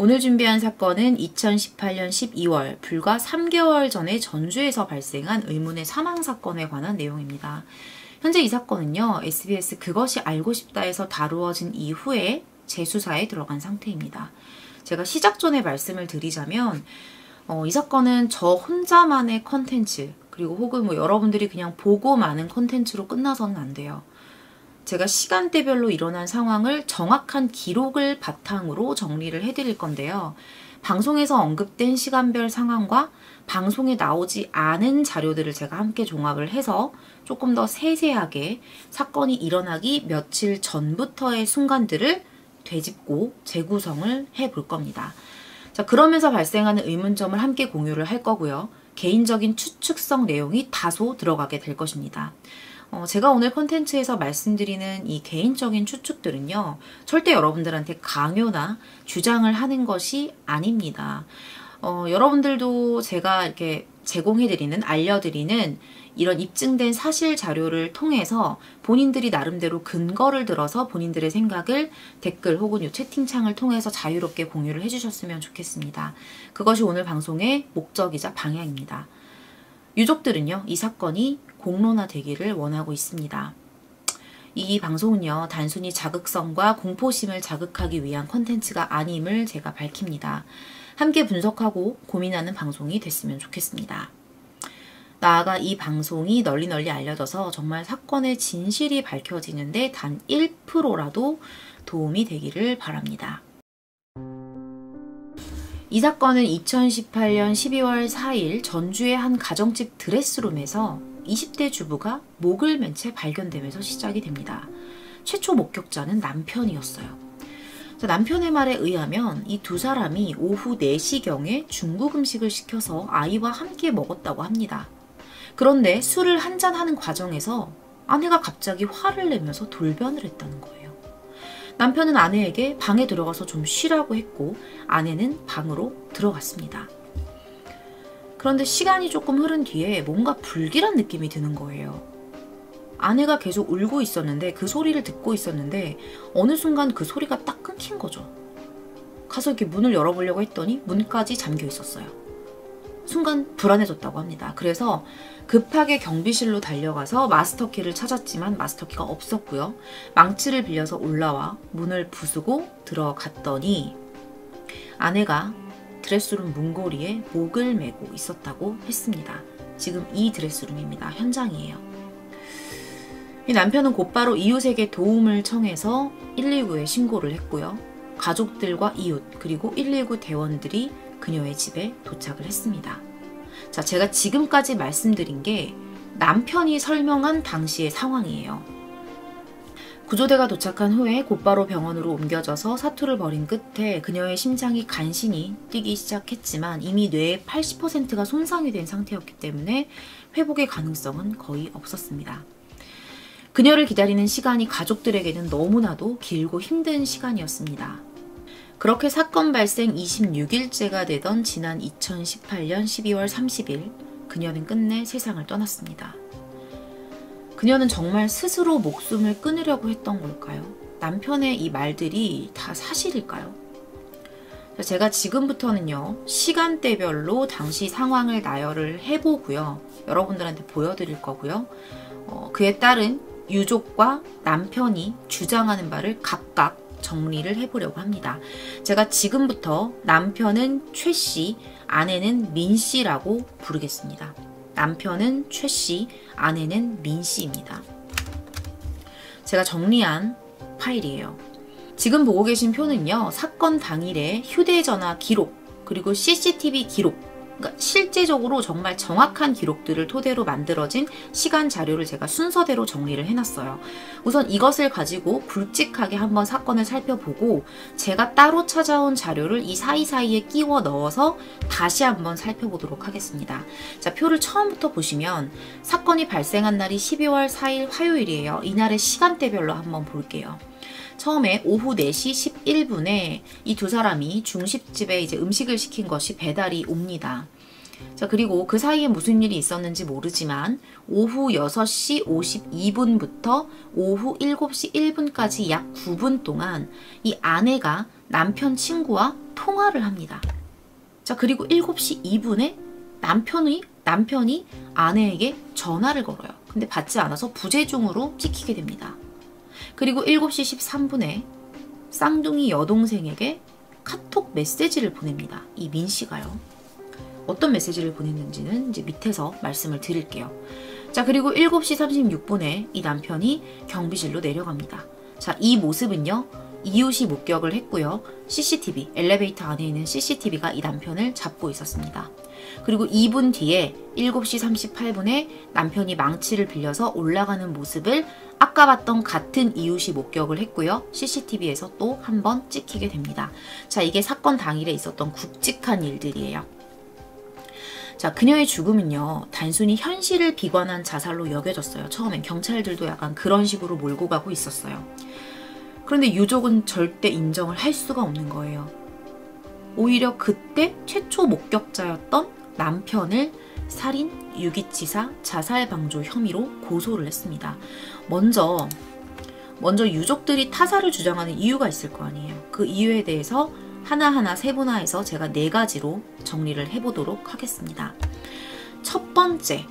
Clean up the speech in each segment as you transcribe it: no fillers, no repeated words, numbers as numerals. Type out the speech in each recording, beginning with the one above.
오늘 준비한 사건은 2018년 12월 불과 3개월 전에 전주에서 발생한 의문의 사망 사건에 관한 내용입니다. 현재 이 사건은요, SBS 그것이 알고 싶다에서 다루어진 이후에 재수사에 들어간 상태입니다. 제가 시작 전에 말씀을 드리자면 이 사건은 저 혼자만의 컨텐츠, 그리고 혹은 여러분들이 그냥 보고 마는 컨텐츠로 끝나서는 안 돼요. 제가 시간대별로 일어난 상황을 정확한 기록을 바탕으로 정리를 해드릴 건데요. 방송에서 언급된 시간별 상황과 방송에 나오지 않은 자료들을 제가 함께 종합을 해서 조금 더 세세하게 사건이 일어나기 며칠 전부터의 순간들을 되짚고 재구성을 해볼 겁니다. 자, 그러면서 발생하는 의문점을 함께 공유를 할 거고요. 개인적인 추측성 내용이 다소 들어가게 될 것입니다. 제가 오늘 콘텐츠에서 말씀드리는 이 개인적인 추측들은요, 절대 여러분들한테 강요나 주장을 하는 것이 아닙니다. 여러분들도 제가 이렇게 제공해드리는, 알려드리는 이런 입증된 사실 자료를 통해서 본인들이 나름대로 근거를 들어서 본인들의 생각을 댓글 혹은 이 채팅창을 통해서 자유롭게 공유를 해주셨으면 좋겠습니다. 그것이 오늘 방송의 목적이자 방향입니다. 유족들은요, 이 사건이 공론화되기를 원하고 있습니다. 이 방송은요, 단순히 자극성과 공포심을 자극하기 위한 콘텐츠가 아님을 제가 밝힙니다. 함께 분석하고 고민하는 방송이 됐으면 좋겠습니다. 나아가 이 방송이 널리 알려져서 정말 사건의 진실이 밝혀지는데 단 1%라도 도움이 되기를 바랍니다. 이 사건은 2018년 12월 4일 전주의 한 가정집 드레스룸에서 20대 주부가 목을 맨 채 발견되면서 시작이 됩니다. 최초 목격자는 남편이었어요. 남편의 말에 의하면 이 두 사람이 오후 4시경에 중국 음식을 시켜서 아이와 함께 먹었다고 합니다. 그런데 술을 한잔하는 과정에서 아내가 갑자기 화를 내면서 돌변을 했다는 거예요. 남편은 아내에게 방에 들어가서 좀 쉬라고 했고 아내는 방으로 들어갔습니다. 그런데 시간이 조금 흐른 뒤에 뭔가 불길한 느낌이 드는 거예요. 아내가 계속 울고 있었는데 그 소리를 듣고 있었는데 어느 순간 그 소리가 딱 끊긴 거죠. 가서 이렇게 문을 열어보려고 했더니 문까지 잠겨 있었어요. 순간 불안해졌다고 합니다. 그래서 급하게 경비실로 달려가서 마스터키를 찾았지만 마스터키가 없었고요. 망치를 빌려서 올라와 문을 부수고 들어갔더니 아내가 드레스룸 문고리에 목을 메고 있었다고 했습니다. 지금 이 드레스룸입니다. 현장이에요. 이 남편은 곧바로 이웃에게 도움을 청해서 119에 신고를 했고요. 가족들과 이웃 그리고 119 대원들이 그녀의 집에 도착을 했습니다. 자, 제가 지금까지 말씀드린 게 남편이 설명한 당시의 상황이에요. 구조대가 도착한 후에 곧바로 병원으로 옮겨져서 사투를 벌인 끝에 그녀의 심장이 간신히 뛰기 시작했지만 이미 뇌의 80%가 손상이 된 상태였기 때문에 회복의 가능성은 거의 없었습니다. 그녀를 기다리는 시간이 가족들에게는 너무나도 길고 힘든 시간이었습니다. 그렇게 사건 발생 26일째가 되던 지난 2018년 12월 30일 그녀는 끝내 세상을 떠났습니다. 그녀는 정말 스스로 목숨을 끊으려고 했던 걸까요? 남편의 이 말들이 다 사실일까요? 제가 지금부터는요, 시간대별로 당시 상황을 나열을 해보고요. 여러분들한테 보여드릴 거고요. 그에 따른 유족과 남편이 주장하는 바를 각각 정리를 해보려고 합니다. 제가 지금부터 남편은 최씨, 아내는 민씨라고 부르겠습니다. 남편은 최씨, 아내는 민씨입니다. 제가 정리한 파일이에요. 지금 보고 계신 표는요, 사건 당일의 휴대전화 기록, 그리고 CCTV 기록, 그러니까 실제적으로 정말 정확한 기록들을 토대로 만들어진 시간 자료를 제가 순서대로 정리를 해놨어요. 우선 이것을 가지고 굵직하게 한번 사건을 살펴보고 제가 따로 찾아온 자료를 이 사이사이에 끼워 넣어서 다시 한번 살펴보도록 하겠습니다. 자, 표를 처음부터 보시면 사건이 발생한 날이 12월 4일 화요일이에요. 이날의 시간대별로 한번 볼게요. 처음에 오후 4시 11분에 이 두 사람이 중식집에 이제 음식을 시킨 것이 배달이 옵니다. 자, 그리고 그 사이에 무슨 일이 있었는지 모르지만 오후 6시 52분부터 오후 7시 1분까지 약 9분 동안 이 아내가 남편 친구와 통화를 합니다. 자, 그리고 7시 2분에 남편이 아내에게 전화를 걸어요. 근데 받지 않아서 부재중으로 찍히게 됩니다. 그리고 7시 13분에 쌍둥이 여동생에게 카톡 메시지를 보냅니다. 이 민 씨가요. 어떤 메시지를 보냈는지는 이제 밑에서 말씀을 드릴게요. 자, 그리고 7시 36분에 이 남편이 경비실로 내려갑니다. 자, 이 모습은요, 이웃이 목격을 했고요. CCTV, 엘리베이터 안에 있는 CCTV가 이 남편을 잡고 있었습니다. 그리고 2분 뒤에 7시 38분에 남편이 망치를 빌려서 올라가는 모습을 아까 봤던 같은 이웃이 목격을 했고요. CCTV에서 또 한 번 찍히게 됩니다. 자, 이게 사건 당일에 있었던 굵직한 일들이에요. 자, 그녀의 죽음은요, 단순히 현실을 비관한 자살로 여겨졌어요. 처음엔 경찰들도 약간 그런 식으로 몰고 가고 있었어요. 그런데 유족은 절대 인정을 할 수가 없는 거예요. 오히려 그때 최초 목격자였던 남편을 살인, 유기치사, 자살방조 혐의로 고소를 했습니다. 먼저 유족들이 타살을 주장하는 이유가 있을 거 아니에요. 그 이유에 대해서 하나하나 세분화해서 제가 4가지로 정리를 해보도록 하겠습니다. 첫 번째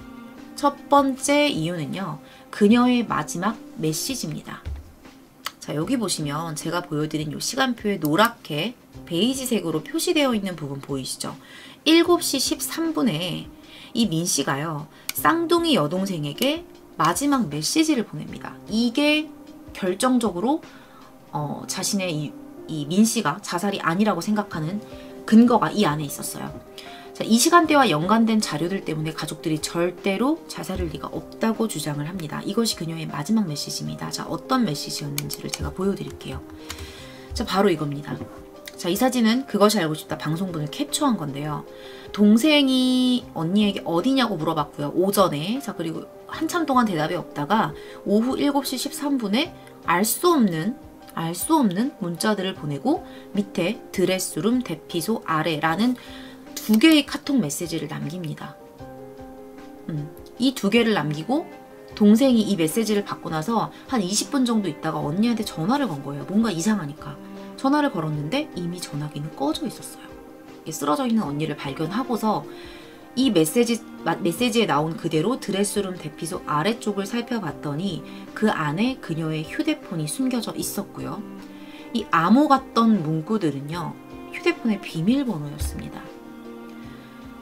이유는요, 그녀의 마지막 메시지입니다. 자, 여기 보시면 제가 보여드린 이 시간표에 노랗게 베이지색으로 표시되어 있는 부분 보이시죠? 7시 13분에 이 민 씨가요, 쌍둥이 여동생에게 마지막 메시지를 보냅니다. 이게 결정적으로 자신의 이 민 씨가 자살이 아니라고 생각하는 근거가 이 안에 있었어요. 자, 이 시간대와 연관된 자료들 때문에 가족들이 절대로 자살할 리가 없다고 주장을 합니다. 이것이 그녀의 마지막 메시지입니다. 자, 어떤 메시지였는지를 제가 보여드릴게요. 자, 바로 이겁니다. 자, 이 사진은 그것이 알고 싶다 방송분을 캡처한 건데요. 동생이 언니에게 어디냐고 물어봤고요. 오전에. 자, 그리고 한참 동안 대답이 없다가 오후 7시 13분에 알 수 없는 문자들을 보내고 밑에 드레스룸 대피소 아래라는 2개의 카톡 메시지를 남깁니다. 이 2개를 남기고 동생이 이 메시지를 받고 나서 한 20분 정도 있다가 언니한테 전화를 건 거예요. 뭔가 이상하니까. 전화를 걸었는데 이미 전화기는 꺼져 있었어요. 쓰러져 있는 언니를 발견하고서 이 메시지에 나온 그대로 드레스룸 대피소 아래쪽을 살펴봤더니 그 안에 그녀의 휴대폰이 숨겨져 있었고요. 이 암호 같던 문구들은요, 휴대폰의 비밀번호였습니다.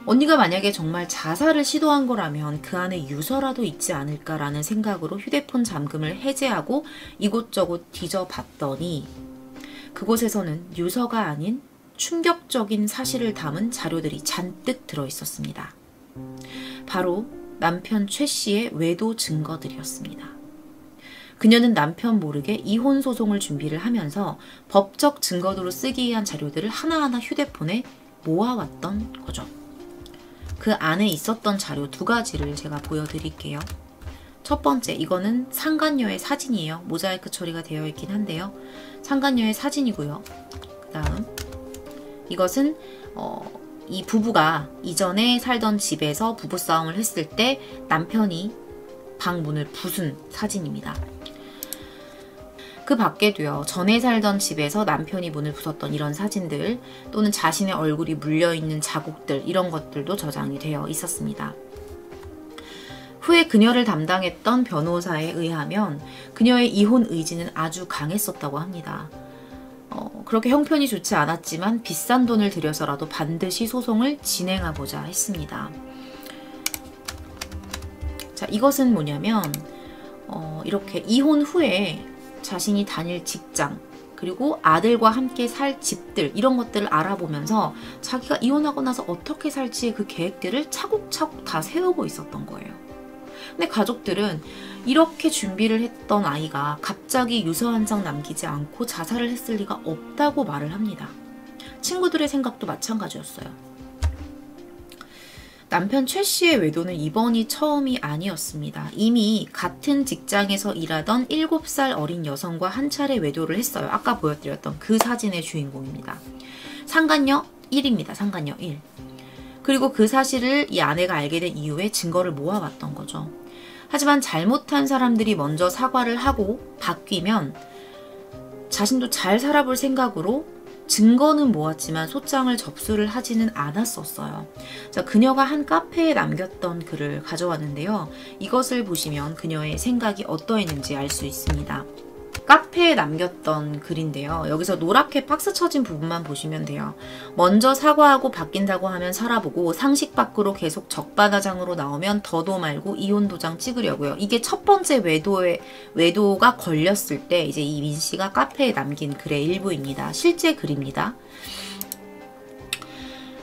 언니가 만약에 정말 자살을 시도한 거라면 그 안에 유서라도 있지 않을까라는 생각으로 휴대폰 잠금을 해제하고 이곳저곳 뒤져봤더니 그곳에서는 유서가 아닌 충격적인 사실을 담은 자료들이 잔뜩 들어있었습니다. 바로 남편 최 씨의 외도 증거들이었습니다. 그녀는 남편 모르게 이혼 소송을 준비를 하면서 법적 증거도로 쓰기 위한 자료들을 하나하나 휴대폰에 모아왔던 거죠. 그 안에 있었던 자료 2가지를 제가 보여드릴게요. 첫 번째, 이거는 상간녀의 사진이에요. 모자이크 처리가 되어 있긴 한데요. 상간녀의 사진이고요. 그 다음 이것은 이 부부가 이전에 살던 집에서 부부싸움을 했을 때 남편이 방 문을 부순 사진입니다. 그 밖에도요, 전에 살던 집에서 남편이 문을 부쉈던 이런 사진들 또는 자신의 얼굴이 물려있는 자국들, 이런 것들도 저장이 되어 있었습니다. 후에 그녀를 담당했던 변호사에 의하면 그녀의 이혼 의지는 아주 강했었다고 합니다. 그렇게 형편이 좋지 않았지만 비싼 돈을 들여서라도 반드시 소송을 진행하고자 했습니다. 자, 이것은 뭐냐면 이렇게 이혼 후에 자신이 다닐 직장, 그리고 아들과 함께 살 집들, 이런 것들을 알아보면서 자기가 이혼하고 나서 어떻게 살지의 그 계획들을 차곡차곡 다 세우고 있었던 거예요. 근데 가족들은 이렇게 준비를 했던 아이가 갑자기 유서 한 장 남기지 않고 자살을 했을 리가 없다고 말을 합니다. 친구들의 생각도 마찬가지였어요. 남편 최 씨의 외도는 이번이 처음이 아니었습니다. 이미 같은 직장에서 일하던 7살 어린 여성과 한 차례 외도를 했어요. 아까 보여드렸던 그 사진의 주인공입니다. 상간녀 1입니다. 상간녀 1. 그리고 그 사실을 이 아내가 알게 된 이후에 증거를 모아봤던 거죠. 하지만 잘못한 사람들이 먼저 사과를 하고 바뀌면 자신도 잘 살아볼 생각으로 증거는 모았지만 소장을 접수를 하지는 않았었어요. 자, 그녀가 한 카페에 남겼던 글을 가져왔는데요. 이것을 보시면 그녀의 생각이 어떠했는지 알 수 있습니다. 카페에 남겼던 글인데요. 여기서 노랗게 박스 쳐진 부분만 보시면 돼요. 먼저 사과하고 바뀐다고 하면 살아보고 상식 밖으로 계속 적반하장으로 나오면 더도 말고 이혼 도장 찍으려고요. 이게 첫 번째 외도가 걸렸을 때 이제 이 민 씨가 카페에 남긴 글의 일부입니다. 실제 글입니다.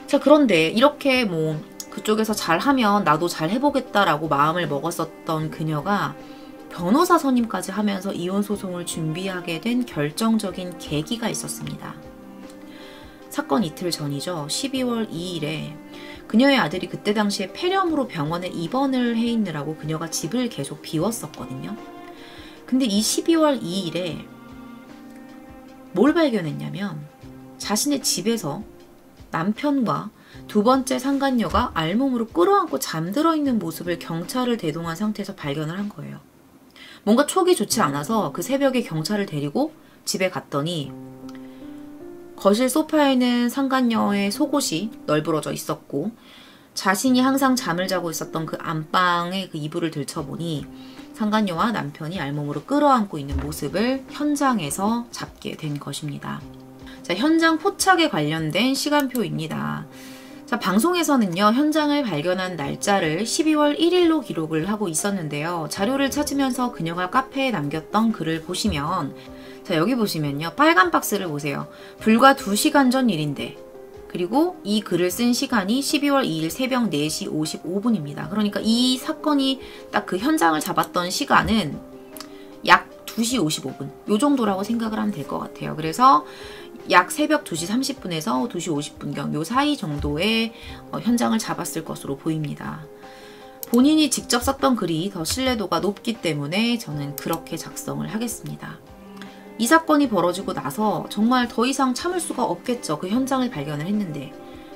자, 그런데 이렇게 뭐 그쪽에서 잘하면 나도 잘 해보겠다라고 마음을 먹었었던 그녀가 변호사 선임까지 하면서 이혼 소송을 준비하게 된 결정적인 계기가 있었습니다. 사건 이틀 전이죠. 12월 2일에 그녀의 아들이 그때 당시에 폐렴으로 병원에 입원을 해 있느라고 그녀가 집을 계속 비웠었거든요. 근데 이 12월 2일에 뭘 발견했냐면 자신의 집에서 남편과 두 번째 상간녀가 알몸으로 끌어안고 잠들어 있는 모습을 경찰을 대동한 상태에서 발견을 한 거예요. 뭔가 촉이 좋지 않아서 그 새벽에 경찰을 데리고 집에 갔더니 거실 소파에는 상간녀의 속옷이 널브러져 있었고 자신이 항상 잠을 자고 있었던 그 안방의 그 이불을 들춰보니 상간녀와 남편이 알몸으로 끌어안고 있는 모습을 현장에서 잡게 된 것입니다. 자, 현장 포착에 관련된 시간표입니다. 자, 방송에서는요, 현장을 발견한 날짜를 12월 1일로 기록을 하고 있었는데요. 자료를 찾으면서 그녀가 카페에 남겼던 글을 보시면, 자, 여기 보시면요, 빨간 박스를 보세요. 불과 2시간 전 일인데, 그리고 이 글을 쓴 시간이 12월 2일 새벽 4시 55분입니다. 그러니까 이 사건이 딱 그 현장을 잡았던 시간은 약 2시 55분, 요 정도라고 생각을 하면 될 것 같아요. 그래서 약 새벽 2시 30분에서 2시 50분경 요 사이 정도의 현장을 잡았을 것으로 보입니다. 본인이 직접 썼던 글이 더 신뢰도가 높기 때문에 저는 그렇게 작성을 하겠습니다. 이 사건이 벌어지고 나서 정말 더 이상 참을 수가 없겠죠. 그 현장을 발견을 했는데.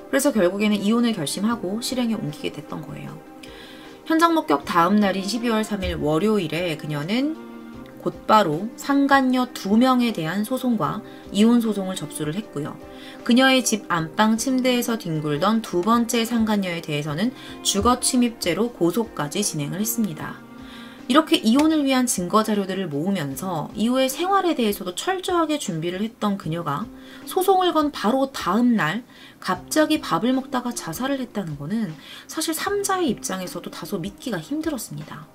그래서 결국에는 이혼을 결심하고 실행에 옮기게 됐던 거예요. 현장 목격 다음 날인 12월 3일 월요일에 그녀는 곧바로 상간녀 2명에 대한 소송과 이혼 소송을 접수를 했고요. 그녀의 집 안방 침대에서 뒹굴던 두 번째 상간녀에 대해서는 주거 침입죄로 고소까지 진행을 했습니다. 이렇게 이혼을 위한 증거 자료들을 모으면서 이후의 생활에 대해서도 철저하게 준비를 했던 그녀가 소송을 건 바로 다음 날 갑자기 밥을 먹다가 자살을 했다는 거는 사실 3자의 입장에서도 다소 믿기가 힘들었습니다.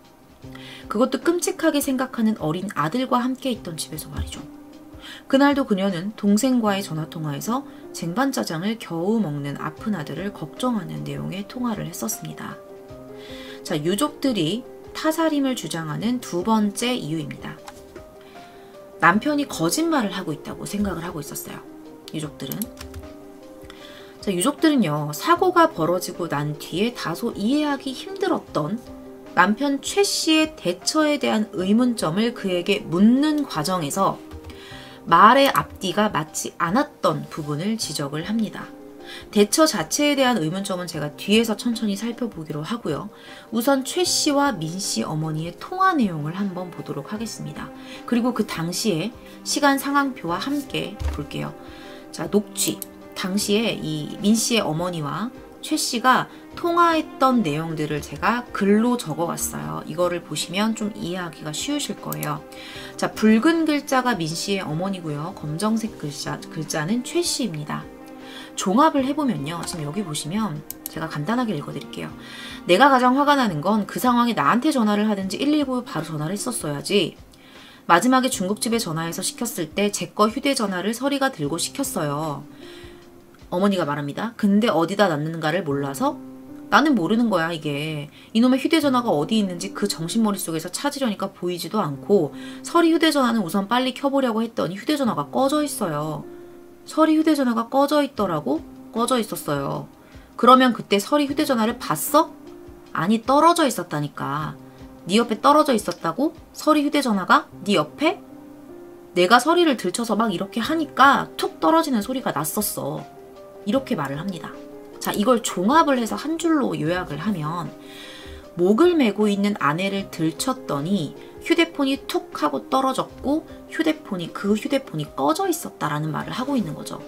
그것도 끔찍하게 생각하는 어린 아들과 함께 있던 집에서 말이죠. 그날도 그녀는 동생과의 전화통화에서 쟁반짜장을 겨우 먹는 아픈 아들을 걱정하는 내용의 통화를 했었습니다. 자, 유족들이 타살임을 주장하는 두 번째 이유입니다. 남편이 거짓말을 하고 있다고 생각을 하고 있었어요. 유족들은. 자, 유족들은요, 사고가 벌어지고 난 뒤에 다소 이해하기 힘들었던 남편 최 씨의 대처에 대한 의문점을 그에게 묻는 과정에서 말의 앞뒤가 맞지 않았던 부분을 지적을 합니다. 대처 자체에 대한 의문점은 제가 뒤에서 천천히 살펴보기로 하고요. 우선 최 씨와 민 씨 어머니의 통화 내용을 한번 보도록 하겠습니다. 그리고 그 당시에 시간 상황표와 함께 볼게요. 자, 녹취. 당시에 이 민 씨의 어머니와 최 씨가 통화했던 내용들을 제가 글로 적어왔어요. 이거를 보시면 좀 이해하기가 쉬우실 거예요. 자, 붉은 글자가 민 씨의 어머니고요. 검정색 글자는 최 씨입니다. 종합을 해보면요. 지금 여기 보시면 제가 간단하게 읽어드릴게요. 내가 가장 화가 나는 건 그 상황에 나한테 전화를 하든지 119 바로 전화를 했었어야지. 마지막에 중국집에 전화해서 시켰을 때 제 거 휴대전화를 서리가 들고 시켰어요. 어머니가 말합니다. 근데 어디다 놨는가를 몰라서 나는 모르는 거야 이게. 이놈의 휴대전화가 어디 있는지 그 정신머릿속에서 찾으려니까 보이지도 않고 서리 휴대전화는 우선 빨리 켜보려고 했더니 휴대전화가 꺼져 있어요. 서리 휴대전화가 꺼져 있더라고? 꺼져 있었어요. 그러면 그때 서리 휴대전화를 봤어? 아니 떨어져 있었다니까. 네 옆에 떨어져 있었다고? 서리 휴대전화가? 네 옆에? 내가 서리를 들쳐서 막 이렇게 하니까 툭 떨어지는 소리가 났었어. 이렇게 말을 합니다. 자, 이걸 종합을 해서 한 줄로 요약을 하면 목을 메고 있는 아내를 들쳤더니 휴대폰이 툭 하고 떨어졌고 그 휴대폰이 꺼져 있었다라는 말을 하고 있는 거죠.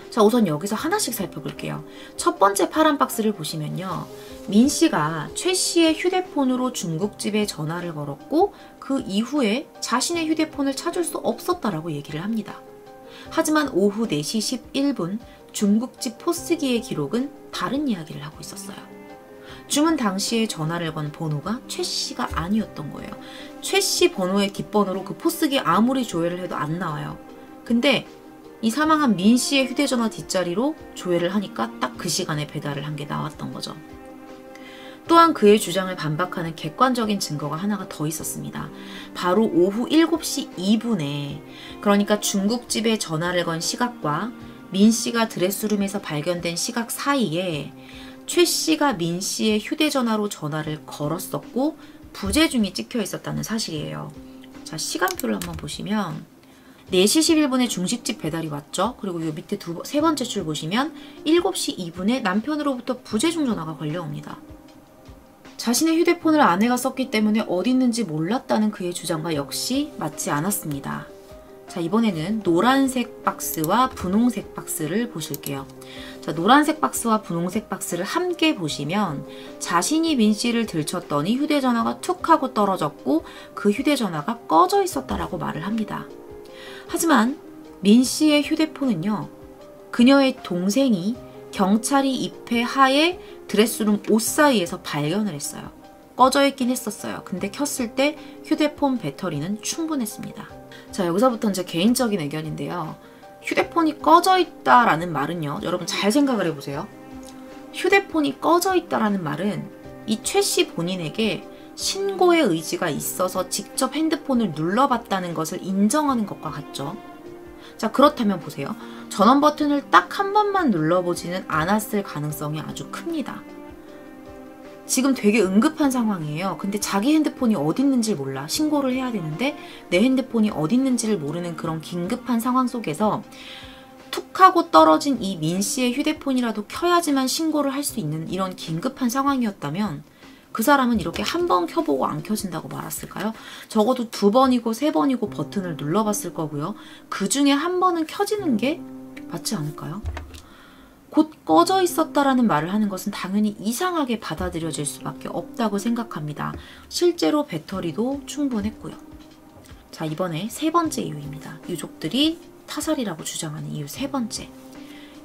자, 우선 여기서 하나씩 살펴볼게요. 첫 번째 파란 박스를 보시면요. 민 씨가 최 씨의 휴대폰으로 중국집에 전화를 걸었고 그 이후에 자신의 휴대폰을 찾을 수 없었다라고 얘기를 합니다. 하지만 오후 4시 11분 중국집 포스기의 기록은 다른 이야기를 하고 있었어요. 주문 당시에 전화를 건 번호가 최 씨가 아니었던 거예요. 최 씨 번호의 뒷번호로 그 포스기 아무리 조회를 해도 안 나와요. 근데 이 사망한 민 씨의 휴대전화 뒷자리로 조회를 하니까 딱 그 시간에 배달을 한 게 나왔던 거죠. 또한 그의 주장을 반박하는 객관적인 증거가 하나가 더 있었습니다. 바로 오후 7시 2분에 그러니까 중국집에 전화를 건 시각과 민 씨가 드레스룸에서 발견된 시각 사이에 최 씨가 민 씨의 휴대전화로 전화를 걸었었고 부재중이 찍혀 있었다는 사실이에요. 자, 시간표를 한번 보시면 4시 11분에 중식집 배달이 왔죠. 그리고 요 밑에 세 번째 줄 보시면 7시 2분에 남편으로부터 부재중 전화가 걸려옵니다. 자신의 휴대폰을 아내가 썼기 때문에 어디 있는지 몰랐다는 그의 주장과 역시 맞지 않았습니다. 자, 이번에는 노란색 박스와 분홍색 박스를 보실게요. 자, 노란색 박스와 분홍색 박스를 함께 보시면 자신이 민 씨를 들쳤더니 휴대전화가 툭 하고 떨어졌고 그 휴대전화가 꺼져 있었다라고 말을 합니다. 하지만 민 씨의 휴대폰은요. 그녀의 동생이 경찰이 입회하에 드레스룸 옷 사이에서 발견을 했어요. 꺼져 있긴 했었어요. 근데 켰을 때 휴대폰 배터리는 충분했습니다. 자, 여기서부터는 제 개인적인 의견인데요. 휴대폰이 꺼져 있다라는 말은요. 여러분 잘 생각을 해보세요. 휴대폰이 꺼져 있다라는 말은 이 최 씨 본인에게 신고의 의지가 있어서 직접 핸드폰을 눌러봤다는 것을 인정하는 것과 같죠. 자, 그렇다면 보세요. 전원 버튼을 딱 한 번만 눌러보지는 않았을 가능성이 아주 큽니다. 지금 되게 응급한 상황이에요. 근데 자기 핸드폰이 어디 있는지 몰라. 신고를 해야 되는데 내 핸드폰이 어디 있는지를 모르는 그런 긴급한 상황 속에서 툭 하고 떨어진 이 민 씨의 휴대폰이라도 켜야지만 신고를 할 수 있는 이런 긴급한 상황이었다면 그 사람은 이렇게 한 번 켜보고 안 켜진다고 말았을까요? 적어도 2번이고 3번이고 버튼을 눌러봤을 거고요. 그 중에 한 번은 켜지는 게 맞지 않을까요? 곧 꺼져 있었다라는 말을 하는 것은 당연히 이상하게 받아들여질 수밖에 없다고 생각합니다. 실제로 배터리도 충분했고요. 자, 이번에 세 번째 이유입니다. 유족들이 타살이라고 주장하는 이유 세 번째.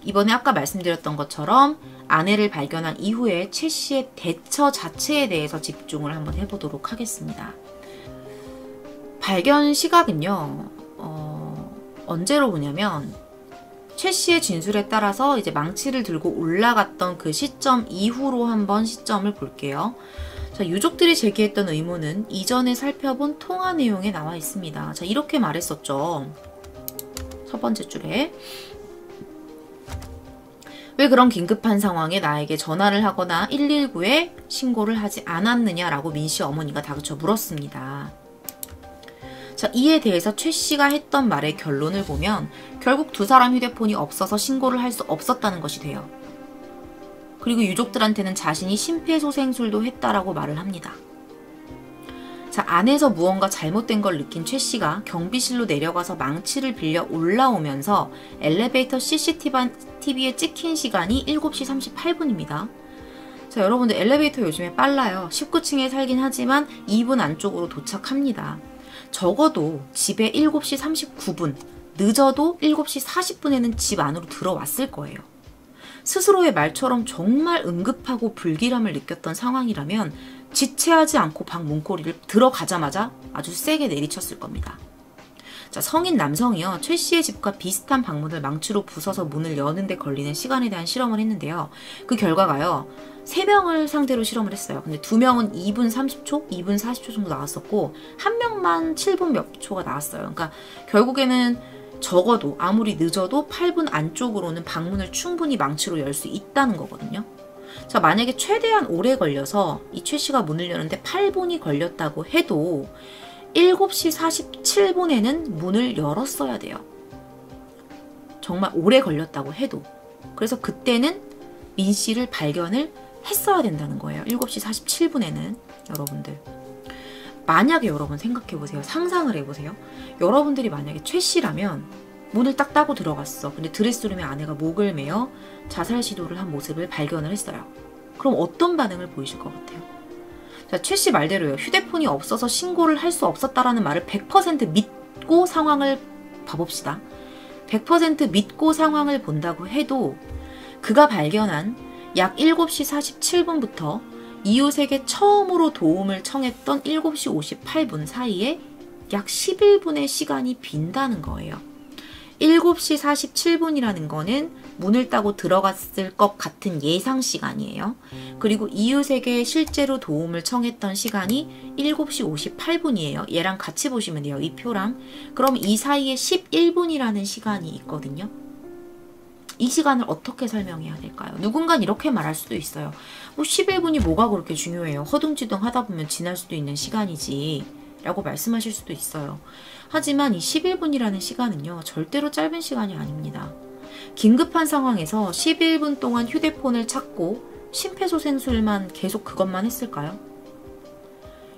이번에 아까 말씀드렸던 것처럼 아내를 발견한 이후에 최 씨의 대처 자체에 대해서 집중을 한번 해보도록 하겠습니다. 발견 시각은요, 언제로 보냐면 최 씨의 진술에 따라서 이제 망치를 들고 올라갔던 그 시점 이후로 한번 시점을 볼게요. 자, 유족들이 제기했던 의문은 이전에 살펴본 통화 내용에 나와 있습니다. 자, 이렇게 말했었죠. 첫 번째 줄에. 왜 그런 긴급한 상황에 나에게 전화를 하거나 119에 신고를 하지 않았느냐라고 민 씨 어머니가 다그쳐 물었습니다. 자, 이에 대해서 최 씨가 했던 말의 결론을 보면 결국 두 사람 휴대폰이 없어서 신고를 할 수 없었다는 것이 돼요. 그리고 유족들한테는 자신이 심폐소생술도 했다라고 말을 합니다. 자, 안에서 무언가 잘못된 걸 느낀 최 씨가 경비실로 내려가서 망치를 빌려 올라오면서 엘리베이터 CCTV에 찍힌 시간이 7시 38분입니다. 자, 여러분들 엘리베이터 요즘에 빨라요. 19층에 살긴 하지만 2분 안쪽으로 도착합니다. 적어도 집에 7시 39분, 늦어도 7시 40분에는 집 안으로 들어왔을 거예요. 스스로의 말처럼 정말 응급하고 불길함을 느꼈던 상황이라면 지체하지 않고 방 문고리를 들어가자마자 아주 세게 내리쳤을 겁니다. 자, 성인 남성이요. 최 씨의 집과 비슷한 방문을 망치로 부숴서 문을 여는데 걸리는 시간에 대한 실험을 했는데요. 그 결과가요. 3명을 상대로 실험을 했어요. 근데 2명은 2분 30초, 2분 40초 정도 나왔었고 1명만 7분 몇 초가 나왔어요. 그러니까 결국에는 적어도 아무리 늦어도 8분 안쪽으로는 방문을 충분히 망치로 열 수 있다는 거거든요. 자, 만약에 최대한 오래 걸려서 이 최 씨가 문을 여는데 8분이 걸렸다고 해도 7시 47분에는 문을 열었어야 돼요. 정말 오래 걸렸다고 해도. 그래서 그때는 민 씨를 발견을 했어야 된다는 거예요. 7시 47분에는 여러분들. 만약에 여러분 생각해보세요. 상상을 해보세요. 여러분들이 만약에 최 씨라면 문을 딱 따고 들어갔어. 근데 드레스룸에 아내가 목을 매어 자살 시도를 한 모습을 발견을 했어요. 그럼 어떤 반응을 보이실 것 같아요? 자, 최 씨 말대로요. 휴대폰이 없어서 신고를 할 수 없었다라는 말을 100% 믿고 상황을 봐봅시다. 100% 믿고 상황을 본다고 해도 그가 발견한 약 7시 47분부터 이웃에게 처음으로 도움을 청했던 7시 58분 사이에 약 11분의 시간이 빈다는 거예요. 7시 47분이라는 거는 문을 따고 들어갔을 것 같은 예상 시간이에요. 그리고 이웃에게 실제로 도움을 청했던 시간이 7시 58분이에요. 얘랑 같이 보시면 돼요. 이 표랑. 그럼 이 사이에 11분이라는 시간이 있거든요. 이 시간을 어떻게 설명해야 될까요? 누군가 이렇게 말할 수도 있어요. 뭐 11분이 뭐가 그렇게 중요해요. 허둥지둥 하다 보면 지날 수도 있는 시간이지 라고 말씀하실 수도 있어요. 하지만 이 11분이라는 시간은요. 절대로 짧은 시간이 아닙니다. 긴급한 상황에서 11분 동안 휴대폰을 찾고 심폐소생술만 계속 그것만 했을까요?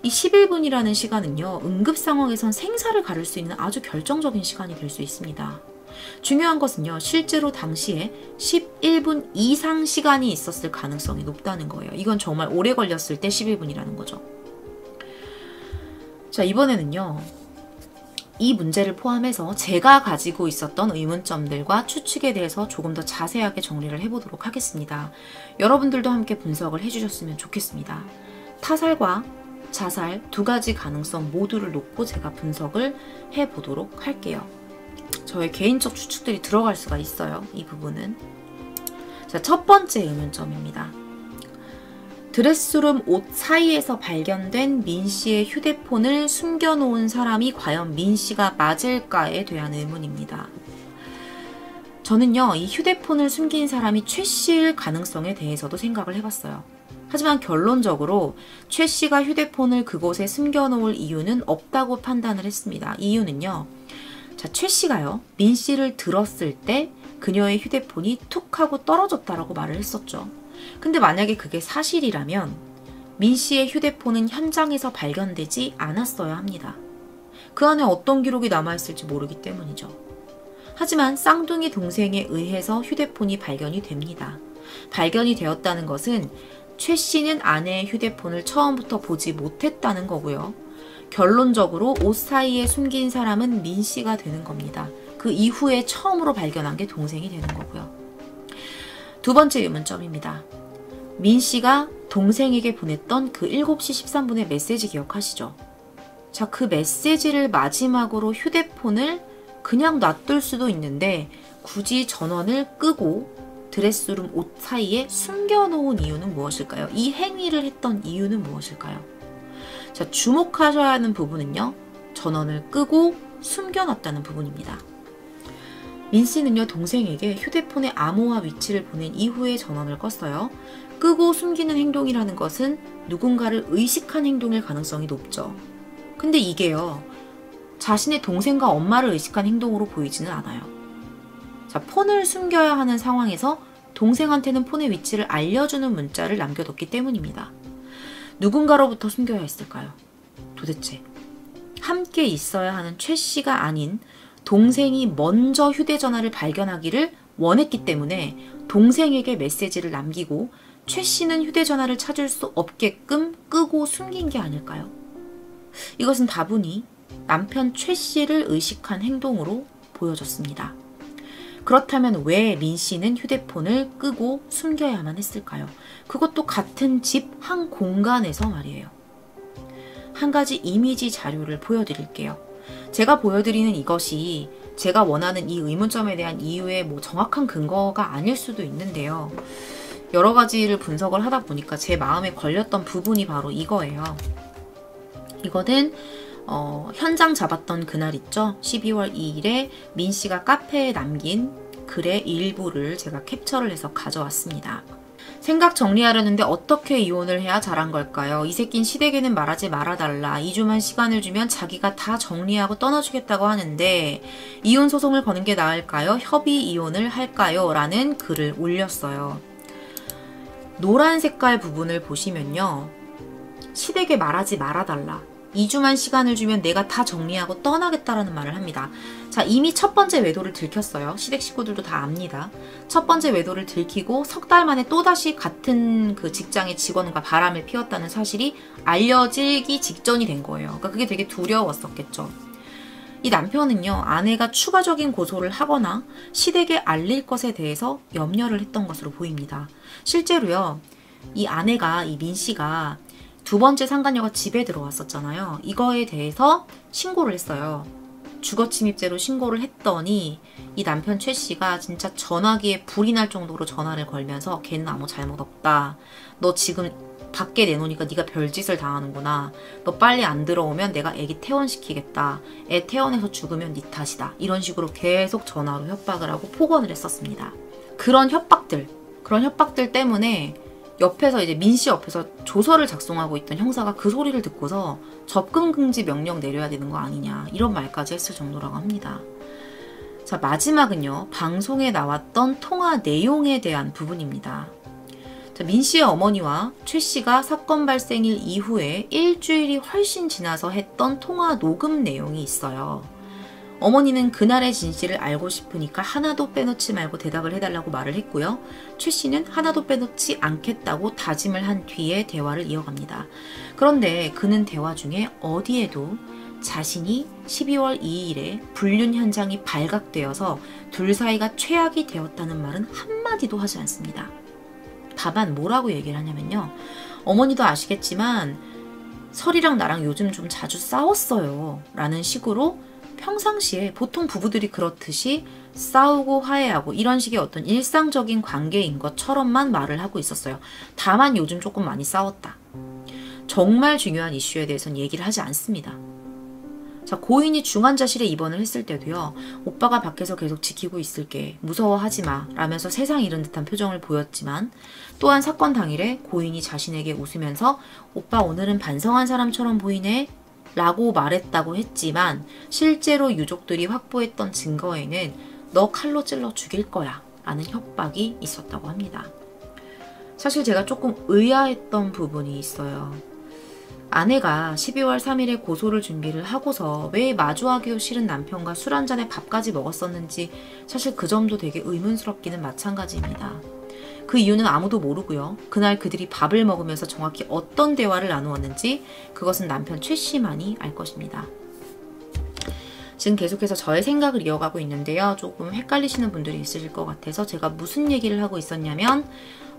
이 11분이라는 시간은요. 응급 상황에선 생사를 가를 수 있는 아주 결정적인 시간이 될 수 있습니다. 중요한 것은요. 실제로 당시에 11분 이상 시간이 있었을 가능성이 높다는 거예요. 이건 정말 오래 걸렸을 때 11분이라는 거죠. 자, 이번에는요. 이 문제를 포함해서 제가 가지고 있었던 의문점들과 추측에 대해서 조금 더 자세하게 정리를 해보도록 하겠습니다. 여러분들도 함께 분석을 해주셨으면 좋겠습니다. 타살과 자살 두 가지 가능성 모두를 놓고 제가 분석을 해보도록 할게요. 저의 개인적 추측들이 들어갈 수가 있어요. 이 부분은. 자, 첫 번째 의문점입니다. 드레스룸 옷 사이에서 발견된 민 씨의 휴대폰을 숨겨놓은 사람이 과연 민 씨가 맞을까에 대한 의문입니다. 저는요, 이 휴대폰을 숨긴 사람이 최 씨일 가능성에 대해서도 생각을 해봤어요. 하지만 결론적으로 최 씨가 휴대폰을 그곳에 숨겨놓을 이유는 없다고 판단을 했습니다. 이유는요, 자, 최 씨가요, 민 씨를 들었을 때 그녀의 휴대폰이 툭 하고 떨어졌다라고 말을 했었죠. 근데 만약에 그게 사실이라면 민 씨의 휴대폰은 현장에서 발견되지 않았어야 합니다. 그 안에 어떤 기록이 남아있을지 모르기 때문이죠. 하지만 쌍둥이 동생에 의해서 휴대폰이 발견이 됩니다. 발견이 되었다는 것은 최 씨는 아내의 휴대폰을 처음부터 보지 못했다는 거고요. 결론적으로 옷 사이에 숨긴 사람은 민 씨가 되는 겁니다. 그 이후에 처음으로 발견한 게 동생이 되는 거고요. 두 번째 의문점입니다. 민 씨가 동생에게 보냈던 그 7시 13분의 메시지 기억하시죠? 자, 그 메시지를 마지막으로 휴대폰을 그냥 놔둘 수도 있는데 굳이 전원을 끄고 드레스룸 옷 사이에 숨겨놓은 이유는 무엇일까요? 이 행위를 했던 이유는 무엇일까요? 자, 주목하셔야 하는 부분은요. 전원을 끄고 숨겨놨다는 부분입니다. 민 씨는요, 동생에게 휴대폰의 암호화 위치를 보낸 이후에 전원을 껐어요. 끄고 숨기는 행동이라는 것은 누군가를 의식한 행동일 가능성이 높죠. 근데 이게요, 자신의 동생과 엄마를 의식한 행동으로 보이지는 않아요. 자, 폰을 숨겨야 하는 상황에서 동생한테는 폰의 위치를 알려주는 문자를 남겨뒀기 때문입니다. 누군가로부터 숨겨야 했을까요? 도대체 함께 있어야 하는 최 씨가 아닌 동생이 먼저 휴대전화를 발견하기를 원했기 때문에 동생에게 메시지를 남기고 최 씨는 휴대전화를 찾을 수 없게끔 끄고 숨긴 게 아닐까요? 이것은 다분히 남편 최 씨를 의식한 행동으로 보여졌습니다. 그렇다면 왜 민 씨는 휴대폰을 끄고 숨겨야만 했을까요? 그것도 같은 집 한 공간에서 말이에요. 한 가지 이미지 자료를 보여드릴게요. 제가 보여드리는 이것이 제가 원하는 이 의문점에 대한 이유의 뭐 정확한 근거가 아닐 수도 있는데요. 여러 가지를 분석을 하다 보니까 제 마음에 걸렸던 부분이 바로 이거예요. 이거는 현장 잡았던 그날 있죠. 12월 2일에 민 씨가 카페에 남긴 글의 일부를 제가 캡처를 해서 가져왔습니다. 생각 정리하려는데 어떻게 이혼을 해야 잘한 걸까요? 이 새낀 시댁에는 말하지 말아달라. 2주만 시간을 주면 자기가 다 정리하고 떠나주겠다고 하는데 이혼 소송을 거는 게 나을까요? 협의 이혼을 할까요? 라는 글을 올렸어요. 노란 색깔 부분을 보시면요. 시댁에 말하지 말아달라. 2주만 시간을 주면 내가 다 정리하고 떠나겠다라는 말을 합니다. 자, 이미 첫 번째 외도를 들켰어요. 시댁 식구들도 다 압니다. 첫 번째 외도를 들키고 석 달 만에 또다시 같은 그 직장의 직원과 바람을 피웠다는 사실이 알려지기 직전이 된 거예요. 그러니까 그게 되게 두려웠었겠죠. 이 남편은요, 아내가 추가적인 고소를 하거나 시댁에 알릴 것에 대해서 염려를 했던 것으로 보입니다. 실제로요, 이 아내가, 이 민 씨가 두 번째 상간녀가 집에 들어왔었잖아요. 이거에 대해서 신고를 했어요. 주거침입죄로 신고를 했더니 이 남편 최 씨가 진짜 전화기에 불이 날 정도로 전화를 걸면서 걔는 아무 잘못 없다. 너 지금 밖에 내놓으니까 네가 별짓을 당하는구나. 너 빨리 안 들어오면 내가 애기 퇴원시키겠다. 애 퇴원해서 죽으면 네 탓이다. 이런 식으로 계속 전화로 협박을 하고 폭언을 했었습니다. 그런 협박들 때문에 옆에서 이제 민 씨 옆에서 조서를 작성하고 있던 형사가 그 소리를 듣고서 접근 금지 명령 내려야 되는 거 아니냐 이런 말까지 했을 정도라고 합니다. 자, 마지막은요, 방송에 나왔던 통화 내용에 대한 부분입니다. 자, 민 씨의 어머니와 최 씨가 사건 발생일 이후에 일주일이 훨씬 지나서 했던 통화 녹음 내용이 있어요. 어머니는 그날의 진실을 알고 싶으니까 하나도 빼놓지 말고 대답을 해달라고 말을 했고요. 최 씨는 하나도 빼놓지 않겠다고 다짐을 한 뒤에 대화를 이어갑니다. 그런데 그는 대화 중에 어디에도 자신이 12월 2일에 불륜 현장이 발각되어서 둘 사이가 최악이 되었다는 말은 한마디도 하지 않습니다. 다만 뭐라고 얘기를 하냐면요. 어머니도 아시겠지만 설이랑 나랑 요즘 좀 자주 싸웠어요. 라는 식으로 평상시에 보통 부부들이 그렇듯이 싸우고 화해하고 이런 식의 어떤 일상적인 관계인 것처럼만 말을 하고 있었어요. 다만 요즘 조금 많이 싸웠다. 정말 중요한 이슈에 대해서는 얘기를 하지 않습니다. 자, 고인이 중환자실에 입원을 했을 때도요. 오빠가 밖에서 계속 지키고 있을게. 무서워하지 마. 라면서 세상 잃은 듯한 표정을 보였지만 또한 사건 당일에 고인이 자신에게 웃으면서 오빠 오늘은 반성한 사람처럼 보이네. 라고 말했다고 했지만 실제로 유족들이 확보했던 증거에는 너 칼로 찔러 죽일 거야 라는 협박이 있었다고 합니다. 사실 제가 조금 의아했던 부분이 있어요. 아내가 12월 3일에 고소를 준비를 하고서 왜 마주하기도 싫은 남편과 술 한잔에 밥까지 먹었었는지 사실 그 점도 되게 의문스럽기는 마찬가지입니다. 그 이유는 아무도 모르고요. 그날 그들이 밥을 먹으면서 정확히 어떤 대화를 나누었는지 그것은 남편 최 씨만이 알 것입니다. 지금 계속해서 저의 생각을 이어가고 있는데요. 조금 헷갈리시는 분들이 있으실 것 같아서 제가 무슨 얘기를 하고 있었냐면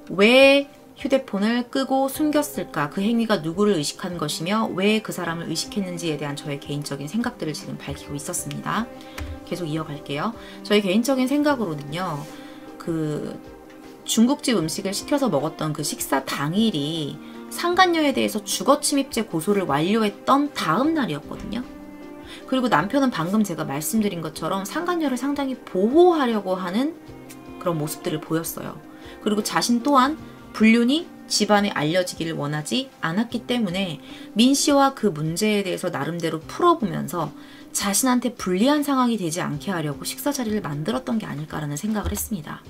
왜 휴대폰을 끄고 숨겼을까? 그 행위가 누구를 의식한 것이며 왜 그 사람을 의식했는지에 대한 저의 개인적인 생각들을 지금 밝히고 있었습니다. 계속 이어갈게요. 저의 개인적인 생각으로는요. 중국집 음식을 시켜서 먹었던 그 식사 당일이 상간녀에 대해서 주거침입죄 고소를 완료했던 다음 날이었거든요. 그리고 남편은 방금 제가 말씀드린 것처럼 상간녀를 상당히 보호하려고 하는 그런 모습들을 보였어요. 그리고 자신 또한 불륜이 집안에 알려지기를 원하지 않았기 때문에 민 씨와 그 문제에 대해서 나름대로 풀어보면서 자신한테 불리한 상황이 되지 않게 하려고 식사 자리를 만들었던 게 아닐까라는 생각을 했습니다.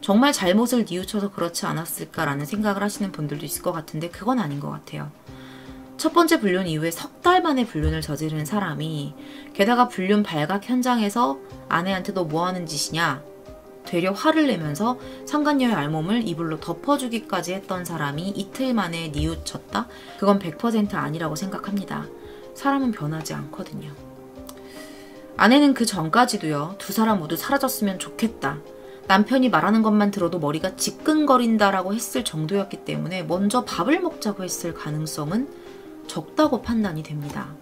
정말 잘못을 뉘우쳐서 그렇지 않았을까라는 생각을 하시는 분들도 있을 것 같은데 그건 아닌 것 같아요. 첫 번째 불륜 이후에 석 달 만에 불륜을 저지른 사람이 게다가 불륜 발각 현장에서 아내한테 너 뭐하는 짓이냐 되려 화를 내면서 상간녀의 알몸을 이불로 덮어주기까지 했던 사람이 이틀 만에 뉘우쳤다? 그건 100% 아니라고 생각합니다. 사람은 변하지 않거든요. 아내는 그 전까지도요. 두 사람 모두 사라졌으면 좋겠다. 남편이 말하는 것만 들어도 머리가 지끈거린다라고 했을 정도였기 때문에 먼저 밥을 먹자고 했을 가능성은 적다고 판단이 됩니다.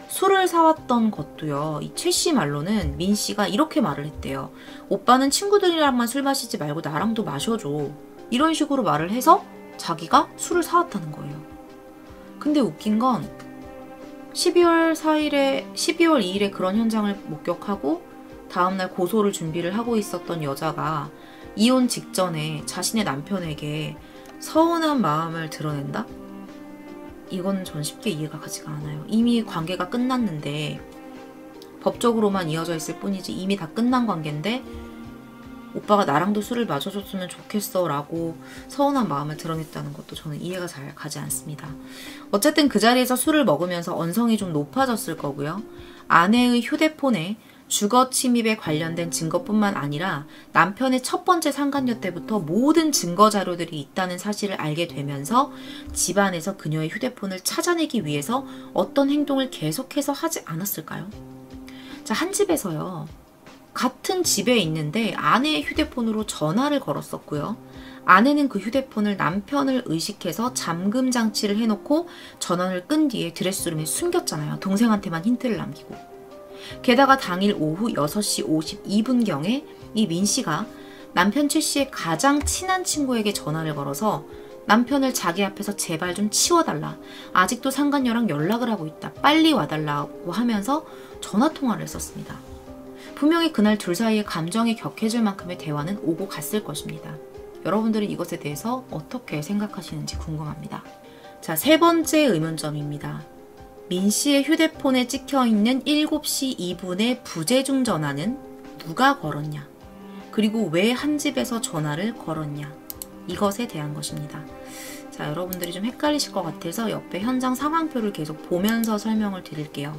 술을 사왔던 것도요. 이 최 씨 말로는 민 씨가 이렇게 말을 했대요. 오빠는 친구들이랑만 술 마시지 말고 나랑도 마셔줘. 이런 식으로 말을 해서 자기가 술을 사왔다는 거예요. 근데 웃긴 건 12월 2일에 그런 현장을 목격하고 다음날 고소를 준비를 하고 있었던 여자가 이혼 직전에 자신의 남편에게 서운한 마음을 드러낸다? 이건 전 쉽게 이해가 가지가 않아요. 이미 관계가 끝났는데 법적으로만 이어져 있을 뿐이지 이미 다 끝난 관계인데 오빠가 나랑도 술을 마셔줬으면 좋겠어 라고 서운한 마음을 드러냈다는 것도 저는 이해가 잘 가지 않습니다. 어쨌든 그 자리에서 술을 먹으면서 언성이 좀 높아졌을 거고요. 아내의 휴대폰에 주거 침입에 관련된 증거뿐만 아니라 남편의 첫 번째 상간녀 때부터 모든 증거 자료들이 있다는 사실을 알게 되면서 집안에서 그녀의 휴대폰을 찾아내기 위해서 어떤 행동을 계속해서 하지 않았을까요? 자, 한 집에서요. 같은 집에 있는데 아내의 휴대폰으로 전화를 걸었었고요. 아내는 그 휴대폰을 남편을 의식해서 잠금 장치를 해놓고 전원을 끈 뒤에 드레스룸에 숨겼잖아요. 동생한테만 힌트를 남기고. 게다가 당일 오후 6시 52분경에 이 민 씨가 남편 최 씨의 가장 친한 친구에게 전화를 걸어서 남편을 자기 앞에서 제발 좀 치워달라. 아직도 상간녀랑 연락을 하고 있다. 빨리 와달라고 하면서 전화통화를 했었습니다. 분명히 그날 둘 사이에 감정이 격해질 만큼의 대화는 오고 갔을 것입니다. 여러분들은 이것에 대해서 어떻게 생각하시는지 궁금합니다. 자, 세 번째 의문점입니다. 민 씨의 휴대폰에 찍혀있는 7시 2분의 부재중 전화는 누가 걸었냐? 그리고 왜 한 집에서 전화를 걸었냐? 이것에 대한 것입니다. 자, 여러분들이 좀 헷갈리실 것 같아서 옆에 현장 상황표를 계속 보면서 설명을 드릴게요.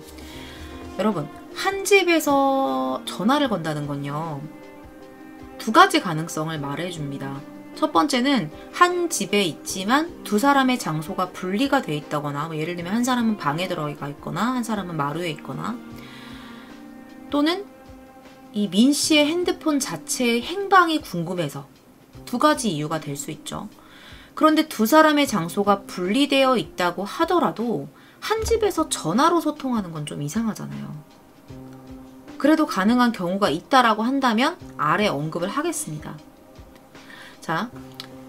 여러분, 한 집에서 전화를 건다는 건요. 두 가지 가능성을 말해줍니다. 첫 번째는 한 집에 있지만 두 사람의 장소가 분리가 돼 있다거나, 뭐 예를 들면 한 사람은 방에 들어가 있거나 한 사람은 마루에 있거나, 또는 이 민 씨의 핸드폰 자체의 행방이 궁금해서, 두 가지 이유가 될 수 있죠. 그런데 두 사람의 장소가 분리되어 있다고 하더라도 한 집에서 전화로 소통하는 건 좀 이상하잖아요. 그래도 가능한 경우가 있다라고 한다면 아래 언급을 하겠습니다. 자,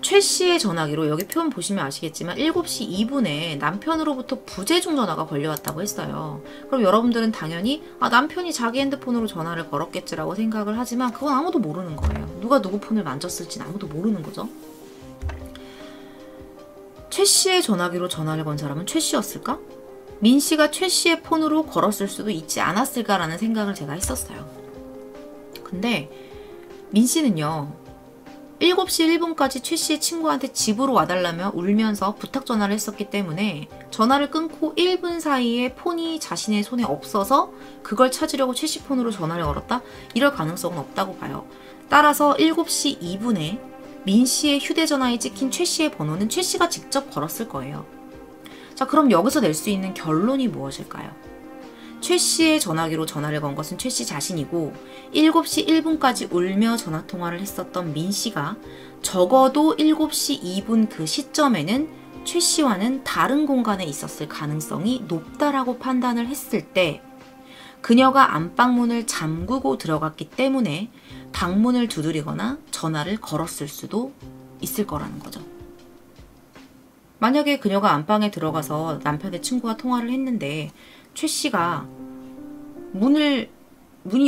최 씨의 전화기로 여기 표현 보시면 아시겠지만 7시 2분에 남편으로부터 부재중 전화가 걸려왔다고 했어요. 그럼 여러분들은 당연히 남편이 자기 핸드폰으로 전화를 걸었겠지라고 생각을 하지만 그건 아무도 모르는 거예요. 누가 누구 폰을 만졌을지는 아무도 모르는 거죠. 최 씨의 전화기로 전화를 건 사람은 최 씨였을까? 민 씨가 최 씨의 폰으로 걸었을 수도 있지 않았을까라는 생각을 제가 했었어요. 근데 민 씨는요. 7시 1분까지 최 씨의 친구한테 집으로 와달라며 울면서 부탁 전화를 했었기 때문에 전화를 끊고 1분 사이에 폰이 자신의 손에 없어서 그걸 찾으려고 최 씨 폰으로 전화를 걸었다? 이럴 가능성은 없다고 봐요. 따라서 7시 2분에 민 씨의 휴대전화에 찍힌 최 씨의 번호는 최 씨가 직접 걸었을 거예요. 자, 그럼 여기서 낼 수 있는 결론이 무엇일까요? 최 씨의 전화기로 전화를 건 것은 최 씨 자신이고 7시 1분까지 울며 전화통화를 했었던 민 씨가 적어도 7시 2분 그 시점에는 최 씨와는 다른 공간에 있었을 가능성이 높다라고 판단을 했을 때 그녀가 안방문을 잠그고 들어갔기 때문에 방문을 두드리거나 전화를 걸었을 수도 있을 거라는 거죠. 만약에 그녀가 안방에 들어가서 남편의 친구와 통화를 했는데 최 씨가 문이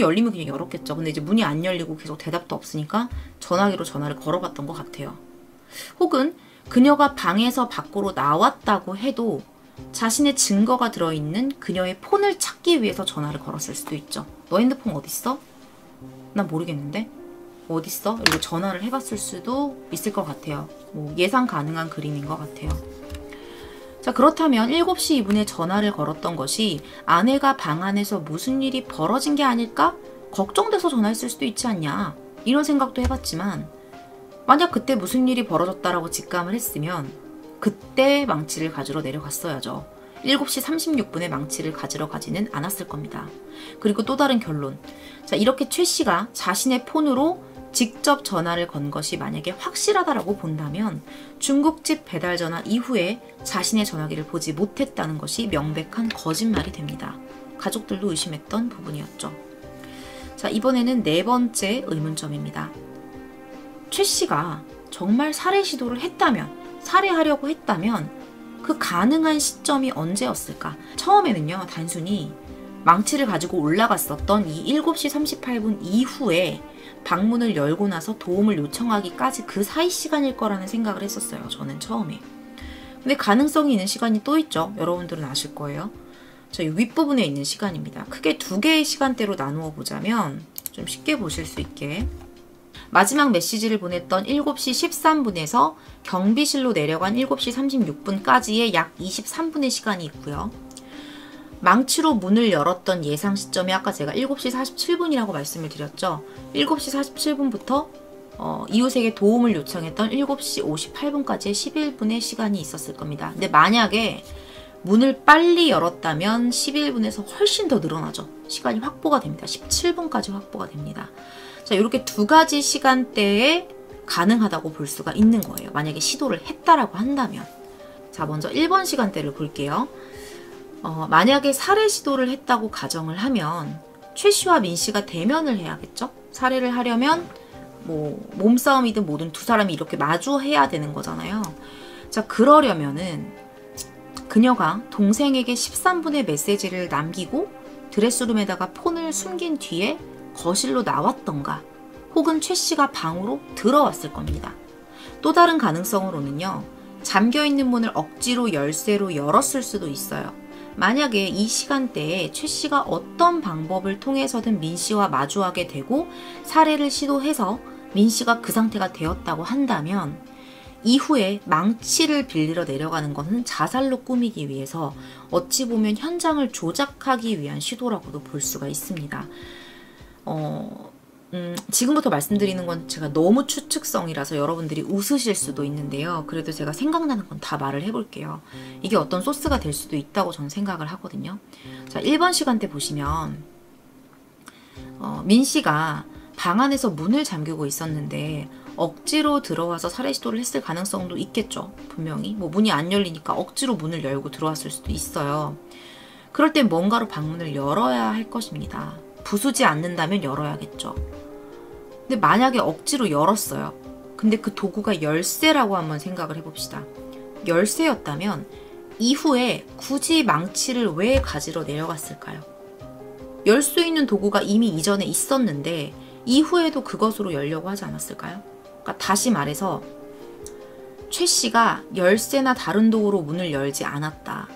열리면 그냥 열었겠죠. 근데 이제 문이 안 열리고 계속 대답도 없으니까 전화기로 전화를 걸어봤던 것 같아요. 혹은 그녀가 방에서 밖으로 나왔다고 해도 자신의 증거가 들어있는 그녀의 폰을 찾기 위해서 전화를 걸었을 수도 있죠. 너 핸드폰 어딨어? 난 모르겠는데? 어딨어? 이렇게 전화를 해봤을 수도 있을 것 같아요. 뭐 예상 가능한 그림인 것 같아요. 자, 그렇다면 7시 2분에 전화를 걸었던 것이 아내가 방 안에서 무슨 일이 벌어진 게 아닐까? 걱정돼서 전화했을 수도 있지 않냐? 이런 생각도 해봤지만 만약 그때 무슨 일이 벌어졌다라고 직감을 했으면 그때 망치를 가지러 내려갔어야죠. 7시 36분에 망치를 가지러 가지는 않았을 겁니다. 그리고 또 다른 결론. 자, 이렇게 최 씨가 자신의 폰으로 직접 전화를 건 것이 만약에 확실하다라고 본다면 중국집 배달 전화 이후에 자신의 전화기를 보지 못했다는 것이 명백한 거짓말이 됩니다. 가족들도 의심했던 부분이었죠. 자, 이번에는 네 번째 의문점입니다. 최 씨가 정말 살해 시도를 했다면, 살해하려고 했다면 그 가능한 시점이 언제였을까? 처음에는요, 단순히 망치를 가지고 올라갔었던 이 7시 38분 이후에 방문을 열고 나서 도움을 요청하기까지 그 사이 시간일 거라는 생각을 했었어요. 저는 처음에. 근데 가능성이 있는 시간이 또 있죠. 여러분들은 아실 거예요. 저 윗부분에 있는 시간입니다. 크게 두 개의 시간대로 나누어 보자면 좀 쉽게 보실 수 있게 마지막 메시지를 보냈던 7시 13분에서 경비실로 내려간 7시 36분까지의 약 23분의 시간이 있고요. 망치로 문을 열었던 예상 시점이 아까 제가 7시 47분이라고 말씀을 드렸죠. 7시 47분부터 이웃에게 도움을 요청했던 7시 58분까지의 11분의 시간이 있었을 겁니다. 근데 만약에 문을 빨리 열었다면 11분에서 훨씬 더 늘어나죠. 시간이 확보가 됩니다. 17분까지 확보가 됩니다. 자, 이렇게 두 가지 시간대에 가능하다고 볼 수가 있는 거예요. 만약에 시도를 했다라고 한다면. 자, 먼저 1번 시간대를 볼게요. 만약에 살해 시도를 했다고 가정을 하면 최 씨와 민 씨가 대면을 해야겠죠? 살해를 하려면 뭐 몸싸움이든 뭐든 두 사람이 이렇게 마주해야 되는 거잖아요. 자, 그러려면은 그녀가 동생에게 13분의 메시지를 남기고 드레스룸에다가 폰을 숨긴 뒤에 거실로 나왔던가 혹은 최 씨가 방으로 들어왔을 겁니다. 또 다른 가능성으로는요. 잠겨있는 문을 억지로 열쇠로 열었을 수도 있어요. 만약에 이 시간대에 최 씨가 어떤 방법을 통해서든 민 씨와 마주하게 되고 살해를 시도해서 민 씨가 그 상태가 되었다고 한다면 이후에 망치를 빌리러 내려가는 것은 자살로 꾸미기 위해서 어찌 보면 현장을 조작하기 위한 시도라고도 볼 수가 있습니다. 지금부터 말씀드리는 건 제가 너무 추측성이라서 여러분들이 웃으실 수도 있는데요. 그래도 제가 생각나는 건 다 말을 해볼게요. 이게 어떤 소스가 될 수도 있다고 저는 생각을 하거든요. 자, 1번 시간대 보시면 민 씨가 방 안에서 문을 잠그고 있었는데 억지로 들어와서 살해 시도를 했을 가능성도 있겠죠. 분명히 뭐 문이 안 열리니까 억지로 문을 열고 들어왔을 수도 있어요. 그럴 땐 뭔가로 방문을 열어야 할 것입니다. 부수지 않는다면 열어야겠죠. 근데 만약에 억지로 열었어요. 근데 그 도구가 열쇠라고 한번 생각을 해봅시다. 열쇠였다면 이후에 굳이 망치를 왜 가지러 내려갔을까요? 열 수 있는 도구가 이미 이전에 있었는데 이후에도 그것으로 열려고 하지 않았을까요? 그러니까 다시 말해서 최 씨가 열쇠나 다른 도구로 문을 열지 않았다.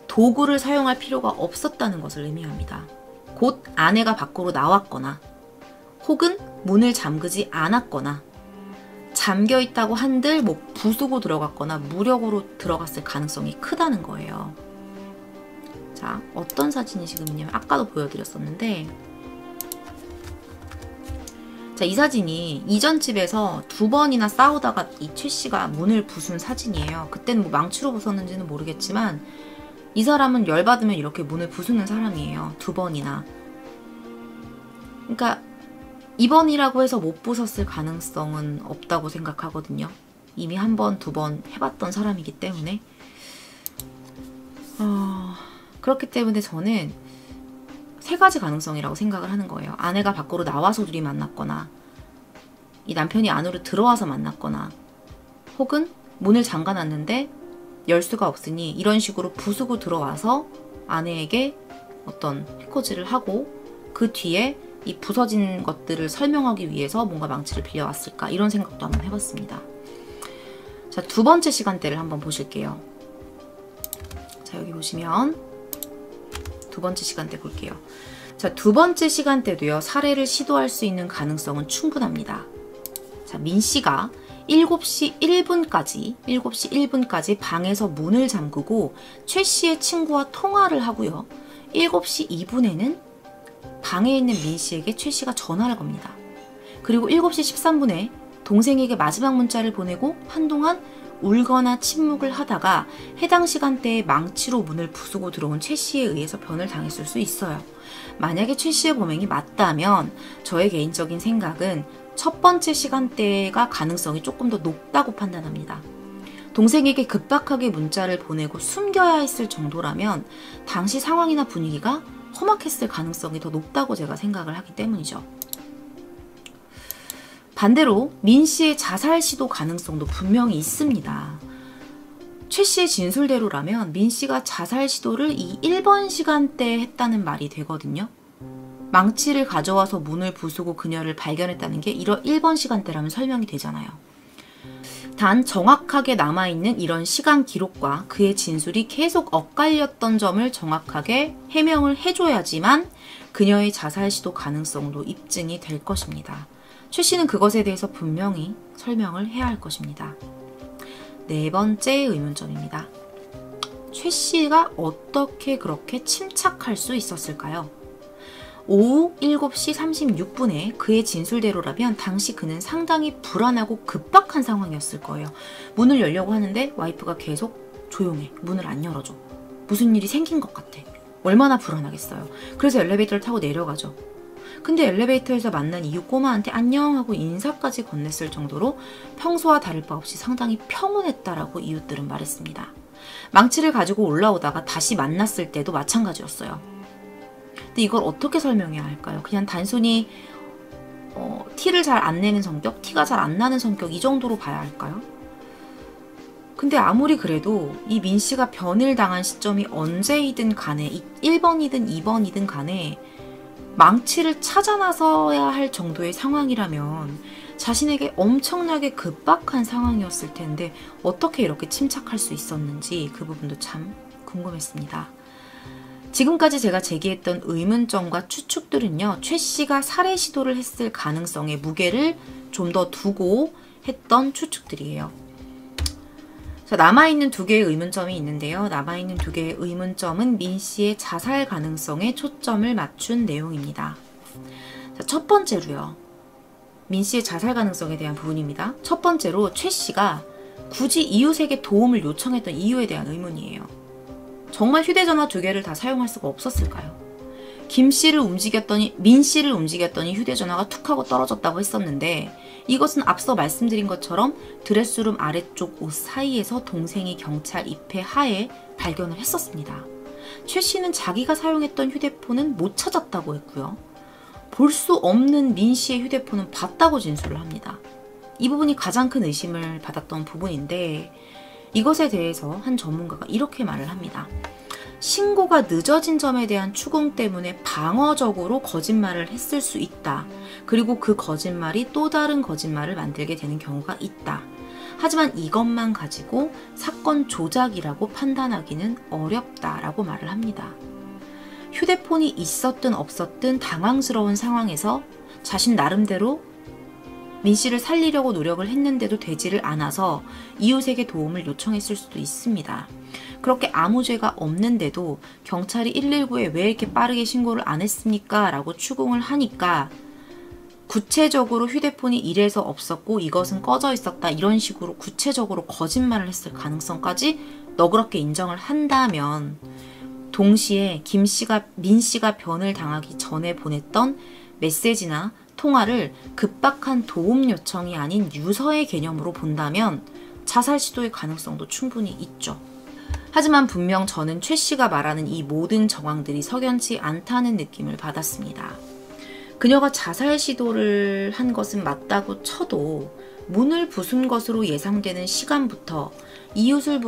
도구를 사용할 필요가 없었다는 것을 의미합니다. 곧 아내가 밖으로 나왔거나 혹은 문을 잠그지 않았거나 잠겨있다고 한들 뭐 부수고 들어갔거나 무력으로 들어갔을 가능성이 크다는 거예요. 자, 어떤 사진이 지금 있냐면 아까도 보여드렸었는데 자, 이 사진이 이전 집에서 2번이나 싸우다가 이 최 씨가 문을 부순 사진이에요. 그때는 뭐 망치로 부쉈는지는 모르겠지만 이 사람은 열받으면 이렇게 문을 부수는 사람이에요. 2번이나. 그러니까 2번이라고 해서 못 부쉈을 가능성은 없다고 생각하거든요. 이미 1번, 2번 해봤던 사람이기 때문에. 그렇기 때문에 저는 3가지 가능성이라고 생각을 하는 거예요. 아내가 밖으로 나와서 둘이 만났거나 이 남편이 안으로 들어와서 만났거나 혹은 문을 잠가놨는데 열 수가 없으니 이런 식으로 부수고 들어와서 아내에게 어떤 해코지를 하고 그 뒤에 이 부서진 것들을 설명하기 위해서 뭔가 망치를 빌려왔을까 이런 생각도 한번 해봤습니다. 자, 2번째 시간대를 한번 보실게요. 자, 여기 보시면 2번째 시간대 볼게요. 자, 2번째 시간대도요. 살해를 시도할 수 있는 가능성은 충분합니다. 자, 민 씨가 7시 1분까지 방에서 문을 잠그고 최 씨의 친구와 통화를 하고요. 7시 2분에는 방에 있는 민 씨에게 최 씨가 전화를 겁니다. 그리고 7시 13분에 동생에게 마지막 문자를 보내고 한동안 울거나 침묵을 하다가 해당 시간대에 망치로 문을 부수고 들어온 최 씨에 의해서 변을 당했을 수 있어요. 만약에 최 씨의 범행이 맞다면 저의 개인적인 생각은 첫 번째 시간대가 가능성이 조금 더 높다고 판단합니다. 동생에게 급박하게 문자를 보내고 숨겨야 했을 정도라면 당시 상황이나 분위기가 험악했을 가능성이 더 높다고 제가 생각을 하기 때문이죠. 반대로 민 씨의 자살 시도 가능성도 분명히 있습니다. 최 씨의 진술대로라면 민 씨가 자살 시도를 이 1번 시간대에 했다는 말이 되거든요. 망치를 가져와서 문을 부수고 그녀를 발견했다는 게 1번 시간대라면 설명이 되잖아요. 단 정확하게 남아있는 이런 시간 기록과 그의 진술이 계속 엇갈렸던 점을 정확하게 해명을 해줘야지만 그녀의 자살 시도 가능성도 입증이 될 것입니다. 최 씨는 그것에 대해서 분명히 설명을 해야 할 것입니다. 네 번째 의문점입니다. 최 씨가 어떻게 그렇게 침착할 수 있었을까요? 오후 7시 36분에 그의 진술대로라면 당시 그는 상당히 불안하고 급박한 상황이었을 거예요. 문을 열려고 하는데 와이프가 계속 조용해. 문을 안 열어줘. 무슨 일이 생긴 것 같아. 얼마나 불안하겠어요. 그래서 엘리베이터를 타고 내려가죠. 근데 엘리베이터에서 만난 이웃 꼬마한테 안녕 하고 인사까지 건넸을 정도로 평소와 다를 바 없이 상당히 평온했다라고 이웃들은 말했습니다. 망치를 가지고 올라오다가 다시 만났을 때도 마찬가지였어요. 근데 이걸 어떻게 설명해야 할까요? 그냥 단순히 티를 잘 안 내는 성격, 티가 잘 안 나는 성격 이 정도로 봐야 할까요? 근데 아무리 그래도 이 민 씨가 변을 당한 시점이 언제이든 간에 1번이든 2번이든 간에 망치를 찾아 나서야 할 정도의 상황이라면 자신에게 엄청나게 급박한 상황이었을 텐데 어떻게 이렇게 침착할 수 있었는지 그 부분도 참 궁금했습니다. 지금까지 제가 제기했던 의문점과 추측들은요. 최 씨가 살해 시도를 했을 가능성에 무게를 좀 더 두고 했던 추측들이에요. 자, 남아있는 두 개의 의문점이 있는데요. 남아있는 두 개의 의문점은 민 씨의 자살 가능성에 초점을 맞춘 내용입니다. 자, 첫 번째로요. 민 씨의 자살 가능성에 대한 부분입니다. 첫 번째로 최 씨가 굳이 이웃에게 도움을 요청했던 이유에 대한 의문이에요. 정말 휴대전화 두 개를 다 사용할 수가 없었을까요? 민 씨를 움직였더니 휴대전화가 툭 하고 떨어졌다고 했었는데 이것은 앞서 말씀드린 것처럼 드레스룸 아래쪽 옷 사이에서 동생이 경찰 입회 하에 발견을 했었습니다. 최 씨는 자기가 사용했던 휴대폰은 못 찾았다고 했고요. 볼 수 없는 민 씨의 휴대폰은 봤다고 진술을 합니다. 이 부분이 가장 큰 의심을 받았던 부분인데 이것에 대해서 한 전문가가 이렇게 말을 합니다. 신고가 늦어진 점에 대한 추궁 때문에 방어적으로 거짓말을 했을 수 있다. 그리고 그 거짓말이 또 다른 거짓말을 만들게 되는 경우가 있다. 하지만 이것만 가지고 사건 조작이라고 판단하기는 어렵다라고 말을 합니다. 휴대폰이 있었든 없었든 당황스러운 상황에서 자신 나름대로 민 씨를 살리려고 노력을 했는데도 되지를 않아서 이웃에게 도움을 요청했을 수도 있습니다. 그렇게 아무 죄가 없는데도 경찰이 119에 왜 이렇게 빠르게 신고를 안 했습니까? 라고 추궁을 하니까 구체적으로 휴대폰이 이래서 없었고 이것은 꺼져 있었다 이런 식으로 구체적으로 거짓말을 했을 가능성까지 너그럽게 인정을 한다면 동시에 민 씨가 변을 당하기 전에 보냈던 메시지나 통화를 급박한 도움 요청이 아닌 유서의 개념으로 본다면 자살 시도의 가능성도 충분히 있죠. 하지만 분명 저는 최 씨가 말하는 이 모든 정황들이 석연치 않다는 느낌을 받았습니다. 그녀가 자살 시도를 한 것은 맞다고 쳐도 문을 부순 것으로 예상되는 시간부터 이웃을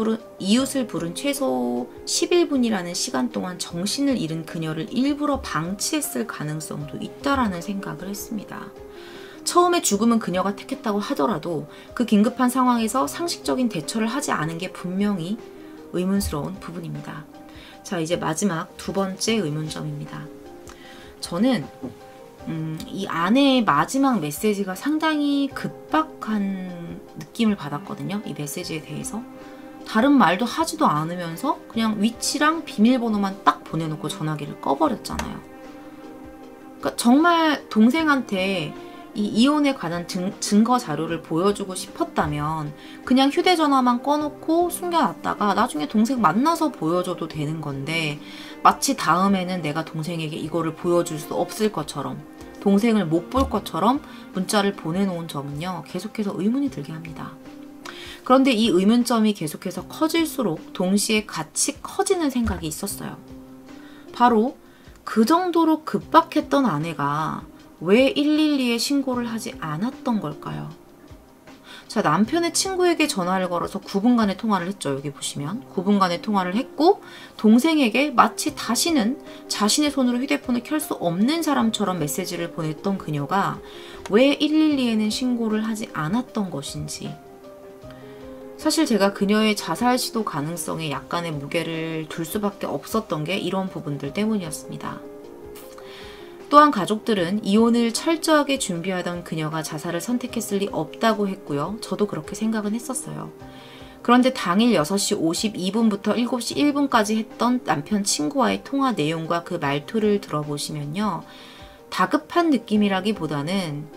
부른 최소 11분이라는 시간 동안 정신을 잃은 그녀를 일부러 방치했을 가능성도 있다라는 생각을 했습니다. 처음에 죽음은 그녀가 택했다고 하더라도 그 긴급한 상황에서 상식적인 대처를 하지 않은 게 분명히 의문스러운 부분입니다. 자, 이제 마지막 두 번째 의문점입니다. 저는 이 아내의 마지막 메시지가 상당히 급박한 느낌을 받았거든요. 이 메시지에 대해서. 다른 말도 하지도 않으면서 그냥 위치랑 비밀번호만 딱 보내놓고 전화기를 꺼버렸잖아요. 그러니까 정말 동생한테 이 이혼에 관한 증거 자료를 보여주고 싶었다면 그냥 휴대전화만 꺼놓고 숨겨놨다가 나중에 동생 만나서 보여줘도 되는 건데 마치 다음에는 내가 동생에게 이거를 보여줄 수 없을 것처럼 동생을 못 볼 것처럼 문자를 보내놓은 점은요. 계속해서 의문이 들게 합니다. 그런데 이 의문점이 계속해서 커질수록 동시에 같이 커지는 생각이 있었어요. 바로 그 정도로 급박했던 아내가 왜 112에 신고를 하지 않았던 걸까요? 자, 남편의 친구에게 전화를 걸어서 9분간의 통화를 했죠. 여기 보시면 9분간의 통화를 했고 동생에게 마치 다시는 자신의 손으로 휴대폰을 켤 수 없는 사람처럼 메시지를 보냈던 그녀가 왜 112에는 신고를 하지 않았던 것인지 사실 제가 그녀의 자살 시도 가능성에 약간의 무게를 둘 수밖에 없었던 게 이런 부분들 때문이었습니다. 또한 가족들은 이혼을 철저하게 준비하던 그녀가 자살을 선택했을 리 없다고 했고요. 저도 그렇게 생각은 했었어요. 그런데 당일 6시 52분부터 7시 1분까지 했던 남편 친구와의 통화 내용과 그 말투를 들어보시면요. 다급한 느낌이라기보다는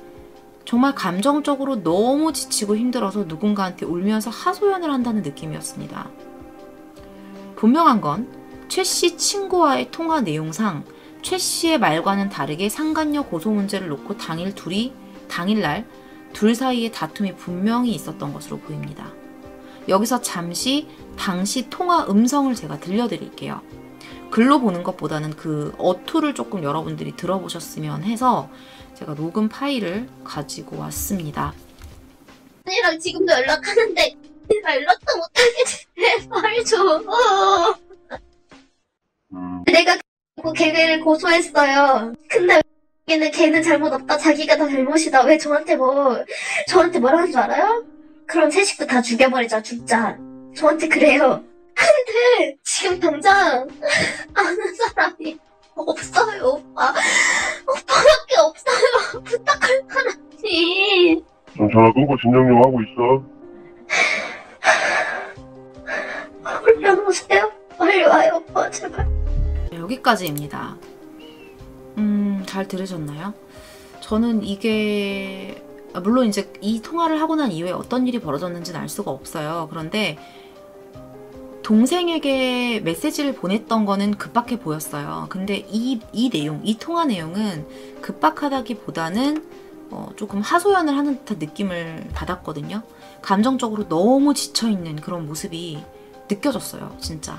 정말 감정적으로 너무 지치고 힘들어서 누군가한테 울면서 하소연을 한다는 느낌이었습니다. 분명한 건 최 씨 친구와의 통화 내용상 최 씨의 말과는 다르게 상간녀 고소 문제를 놓고 당일날 둘 사이에 다툼이 분명히 있었던 것으로 보입니다. 여기서 잠시 당시 통화 음성을 제가 들려드릴게요. 글로 보는 것보다는 그 어투를 조금 여러분들이 들어보셨으면 해서 제가 녹음 파일을 가지고 왔습니다. 언니랑 지금도 연락하는데 연락도 못하게 제발 줘. 내가 걔를 고소했어요. 근데 걔는 잘못 없다. 자기가 다 잘못이다. 왜 저한테 뭐라 한 줄 알아요? 그럼 새 식구 다 죽여버리자. 죽자. 저한테 그래요. 근데 지금 당장 아는 사람이 없어요. 오빠밖에 없어요. 부탁할 사람이. 전화 끊고 진정 좀 하고 있어. 올려놓으세요. 빨리 와요, 오빠. 제발. 여기까지입니다. 잘 들으셨나요? 저는 이게 물론 이제 이 통화를 하고 난 이후에 어떤 일이 벌어졌는지는 알 수가 없어요. 그런데 동생에게 메시지를 보냈던 거는 급박해 보였어요. 근데 이 내용, 이 통화 내용은 급박하다기보다는 조금 하소연을 하는 듯한 느낌을 받았거든요. 감정적으로 너무 지쳐있는 그런 모습이 느껴졌어요, 진짜.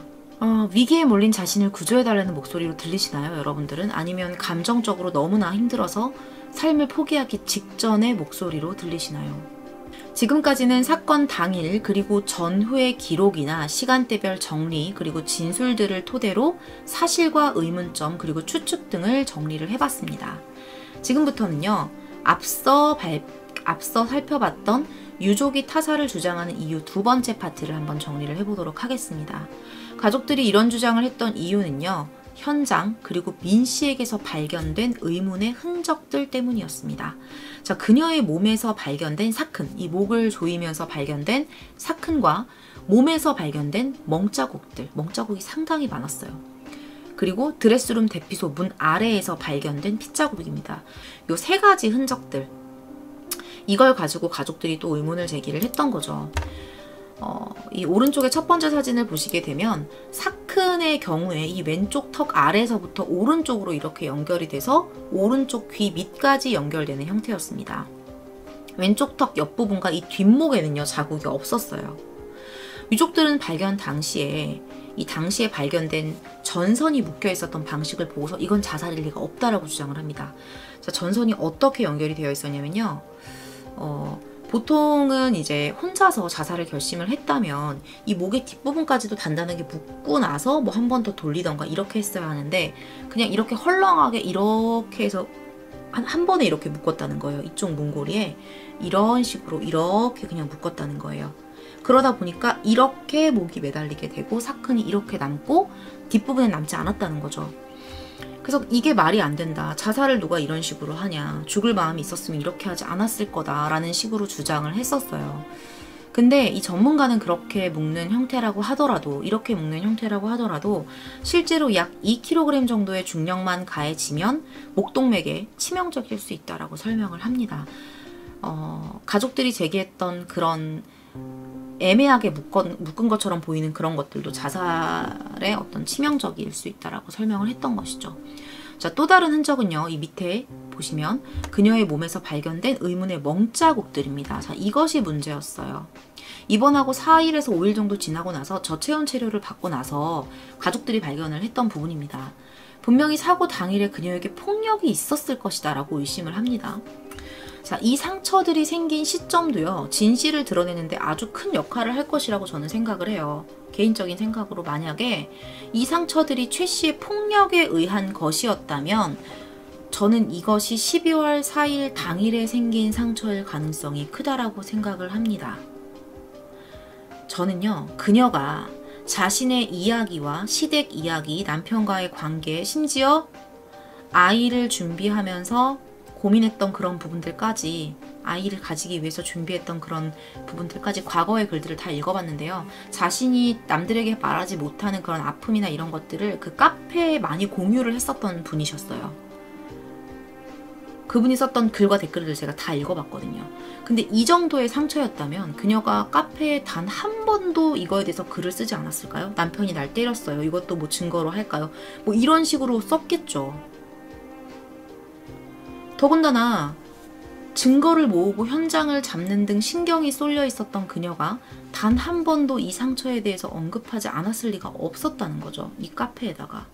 위기에 몰린 자신을 구조해달라는 목소리로 들리시나요, 여러분들은? 아니면 감정적으로 너무나 힘들어서 삶을 포기하기 직전의 목소리로 들리시나요? 지금까지는 사건 당일 그리고 전후의 기록이나 시간대별 정리 그리고 진술들을 토대로 사실과 의문점 그리고 추측 등을 정리를 해봤습니다. 지금부터는요. 앞서 살펴봤던 유족이 타살을 주장하는 이유 두 번째 파트를 한번 정리를 해보도록 하겠습니다. 가족들이 이런 주장을 했던 이유는요. 현장 그리고 민 씨에게서 발견된 의문의 흔적들 때문이었습니다. 자, 그녀의 몸에서 발견된 사큰, 이 목을 조이면서 발견된 사큰과 몸에서 발견된 멍자국이 상당히 많았어요. 그리고 드레스룸 대피소 문 아래에서 발견된 핏자국입니다. 요 세 가지 흔적들, 이걸 가지고 가족들이 또 의문을 제기를 했던 거죠. 이 오른쪽의 첫 번째 사진을 보시게 되면 사큰의 경우에 이 왼쪽 턱 아래에서부터 오른쪽으로 이렇게 연결이 돼서 오른쪽 귀 밑까지 연결되는 형태였습니다. 왼쪽 턱 옆부분과 이 뒷목에는요 자국이 없었어요. 유족들은 발견 당시에 당시에 발견된 전선이 묶여 있었던 방식을 보고서 이건 자살일 리가 없다라고 주장을 합니다. 자, 전선이 어떻게 연결이 되어 있었냐면요. 보통은 이제 혼자서 자살을 결심을 했다면 이 목의 뒷부분까지도 단단하게 묶고 나서 뭐 한 번 더 돌리던가 이렇게 했어야 하는데 그냥 이렇게 헐렁하게 이렇게 해서 한 번에 이렇게 묶었다는 거예요. 이쪽 문고리에 이런 식으로 이렇게 그냥 묶었다는 거예요. 그러다 보니까 이렇게 목이 매달리게 되고 사큰이 이렇게 남고 뒷부분에 남지 않았다는 거죠. 그래서 이게 말이 안 된다. 자살을 누가 이런 식으로 하냐. 죽을 마음이 있었으면 이렇게 하지 않았을 거다라는 식으로 주장을 했었어요. 근데 이 전문가는 그렇게 묶는 형태라고 하더라도 이렇게 묶는 형태라고 하더라도 실제로 약 2kg 정도의 중력만 가해지면 목동맥에 치명적일 수 있다라고 설명을 합니다. 가족들이 제기했던 그런 애매하게 묶은 것처럼 보이는 그런 것들도 자살의 어떤 치명적일 수 있다라고 설명을 했던 것이죠. 자, 또 다른 흔적은요. 이 밑에 보시면 그녀의 몸에서 발견된 의문의 멍자국들입니다. 자, 이것이 문제였어요. 입원하고 4일에서 5일 정도 지나고 나서 저체온 치료를 받고 나서 가족들이 발견을 했던 부분입니다. 분명히 사고 당일에 그녀에게 폭력이 있었을 것이다 라고 의심을 합니다. 자, 이 상처들이 생긴 시점도요. 진실을 드러내는데 아주 큰 역할을 할 것이라고 저는 생각을 해요. 개인적인 생각으로 만약에 이 상처들이 최 씨의 폭력에 의한 것이었다면 저는 이것이 12월 4일 당일에 생긴 상처일 가능성이 크다라고 생각을 합니다. 저는요. 그녀가 자신의 이야기와 시댁 이야기, 남편과의 관계, 심지어 아이를 준비하면서 고민했던 그런 부분들까지, 아이를 가지기 위해서 준비했던 그런 부분들까지 과거의 글들을 다 읽어봤는데요. 자신이 남들에게 말하지 못하는 그런 아픔이나 이런 것들을 그 카페에 많이 공유를 했었던 분이셨어요. 그분이 썼던 글과 댓글을 제가 다 읽어봤거든요. 근데 이 정도의 상처였다면 그녀가 카페에 단 한 번도 이거에 대해서 글을 쓰지 않았을까요? 남편이 날 때렸어요. 이것도 뭐 증거로 할까요? 뭐 이런 식으로 썼겠죠. 더군다나 증거를 모으고 현장을 잡는 등 신경이 쏠려 있었던 그녀가 단 한 번도 이 상처에 대해서 언급하지 않았을 리가 없었다는 거죠. 이 카페에다가.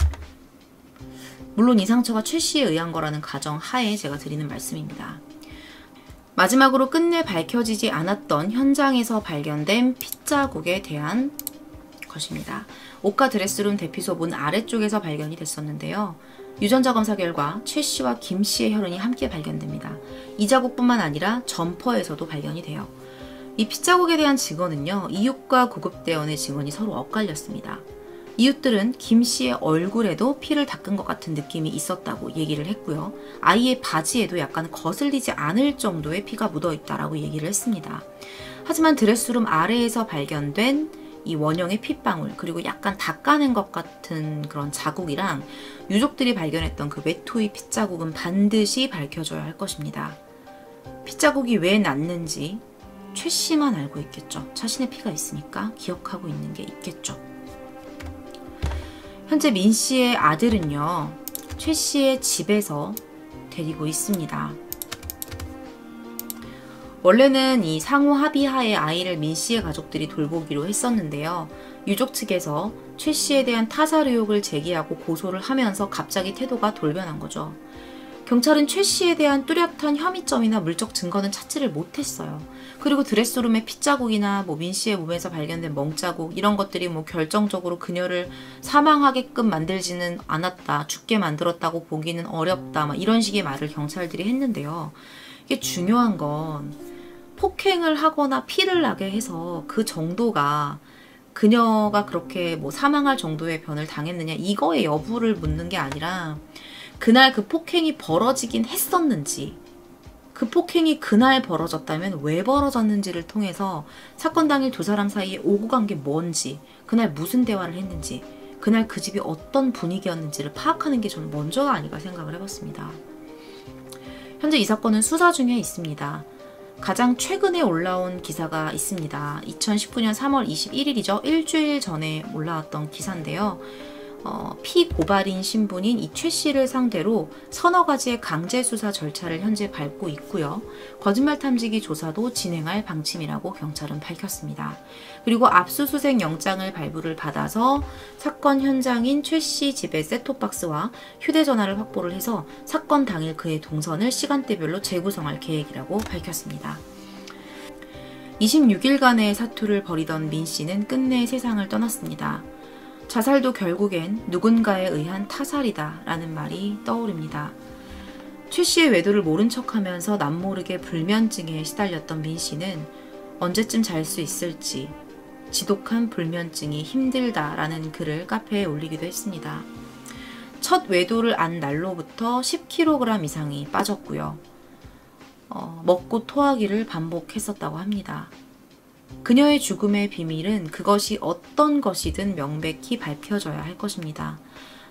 물론 이 상처가 최 씨에 의한 거라는 가정 하에 제가 드리는 말씀입니다. 마지막으로 끝내 밝혀지지 않았던 현장에서 발견된 핏자국에 대한 것입니다. 오카 드레스룸 대피소 문 아래쪽에서 발견이 됐었는데요. 유전자 검사 결과 최 씨와 김 씨의 혈흔이 함께 발견됩니다. 이 자국뿐만 아니라 점퍼에서도 발견이 돼요. 이 핏자국에 대한 증언은요, 이웃과 구급대원의 증언이 서로 엇갈렸습니다. 이웃들은 김 씨의 얼굴에도 피를 닦은 것 같은 느낌이 있었다고 얘기를 했고요. 아이의 바지에도 약간 거슬리지 않을 정도의 피가 묻어있다라고 얘기를 했습니다. 하지만 드레스룸 아래에서 발견된 이 원형의 핏방울, 그리고 약간 닦아낸 것 같은 그런 자국이랑 유족들이 발견했던 그 외토의 핏자국은 반드시 밝혀져야 할 것입니다. 핏자국이 왜 났는지 최 씨만 알고 있겠죠. 자신의 피가 있으니까 기억하고 있는 게 있겠죠. 현재 민 씨의 아들은요, 최 씨의 집에서 데리고 있습니다. 원래는 이 상호 합의하에 아이를 민 씨의 가족들이 돌보기로 했었는데요. 유족 측에서 최 씨에 대한 타살 의혹을 제기하고 고소를 하면서 갑자기 태도가 돌변한 거죠. 경찰은 최 씨에 대한 뚜렷한 혐의점이나 물적 증거는 찾지를 못했어요. 그리고 드레스룸의 핏자국이나 뭐 민 씨의 몸에서 발견된 멍자국, 이런 것들이 뭐 결정적으로 그녀를 사망하게끔 만들지는 않았다, 죽게 만들었다고 보기는 어렵다, 막 이런 식의 말을 경찰들이 했는데요. 이게 중요한 건 폭행을 하거나 피를 나게 해서 그 정도가 그녀가 그렇게 뭐 사망할 정도의 변을 당했느냐, 이거의 여부를 묻는 게 아니라 그날 그 폭행이 벌어지긴 했었는지, 그 폭행이 그날 벌어졌다면 왜 벌어졌는지를 통해서 사건 당일 두 사람 사이에 오고 간 게 뭔지, 그날 무슨 대화를 했는지, 그날 그 집이 어떤 분위기였는지를 파악하는 게 저는 먼저가 아닌가 생각을 해봤습니다. 현재 이 사건은 수사 중에 있습니다. 가장 최근에 올라온 기사가 있습니다. 2019년 3월 21일이죠. 일주일 전에 올라왔던 기사인데요. 피고발인 신분인 이 최 씨를 상대로 서너 가지의 강제 수사 절차를 현재 밟고 있고요. 거짓말 탐지기 조사도 진행할 방침이라고 경찰은 밝혔습니다. 그리고 압수수색 영장을 발부를 받아서 사건 현장인 최 씨 집의 셋톱박스와 휴대전화를 확보를 해서 사건 당일 그의 동선을 시간대별로 재구성할 계획이라고 밝혔습니다. 26일간의 사투를 벌이던 민 씨는 끝내 세상을 떠났습니다. 자살도 결국엔 누군가에 의한 타살이다 라는 말이 떠오릅니다. 최 씨의 외도를 모른 척하면서 남모르게 불면증에 시달렸던 민 씨는 언제쯤 잘 수 있을지 지독한 불면증이 힘들다라는 글을 카페에 올리기도 했습니다. 첫 외도를 안 날로부터 10kg 이상이 빠졌고요. 먹고 토하기를 반복했었다고 합니다. 그녀의 죽음의 비밀은 그것이 어떤 것이든 명백히 밝혀져야 할 것입니다.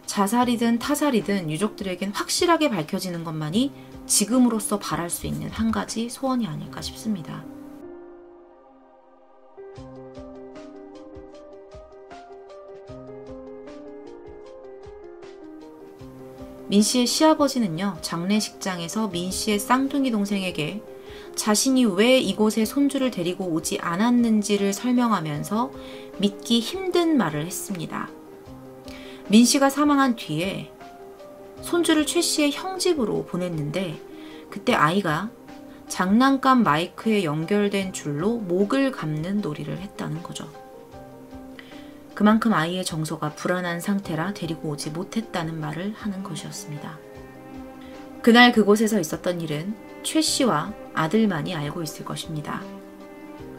자살이든 타살이든 유족들에겐 확실하게 밝혀지는 것만이 지금으로서 바랄 수 있는 한 가지 소원이 아닐까 싶습니다. 민 씨의 시아버지는요, 장례식장에서 민 씨의 쌍둥이 동생에게 자신이 왜 이곳에 손주를 데리고 오지 않았는지를 설명하면서 믿기 힘든 말을 했습니다. 민 씨가 사망한 뒤에 손주를 최 씨의 형 집으로 보냈는데 그때 아이가 장난감 마이크에 연결된 줄로 목을 감는 놀이를 했다는 거죠. 그만큼 아이의 정서가 불안한 상태라 데리고 오지 못했다는 말을 하는 것이었습니다. 그날 그곳에서 있었던 일은 최 씨와 아들만이 알고 있을 것입니다.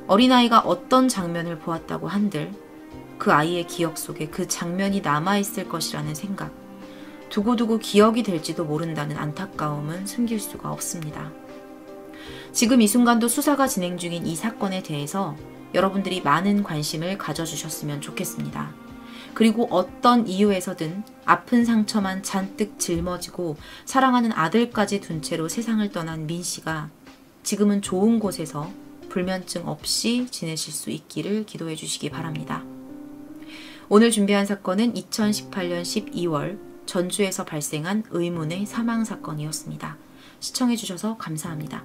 어린아이가 어떤 장면을 보았다고 한들 그 아이의 기억 속에 그 장면이 남아있을 것이라는 생각, 두고두고 기억이 될지도 모른다는 안타까움은 숨길 수가 없습니다. 지금 이 순간도 수사가 진행 중인 이 사건에 대해서 여러분들이 많은 관심을 가져주셨으면 좋겠습니다. 그리고 어떤 이유에서든 아픈 상처만 잔뜩 짊어지고 사랑하는 아들까지 둔 채로 세상을 떠난 민 씨가 지금은 좋은 곳에서 불면증 없이 지내실 수 있기를 기도해 주시기 바랍니다. 오늘 준비한 사건은 2018년 12월 전주에서 발생한 의문의 사망 사건이었습니다. 시청해 주셔서 감사합니다.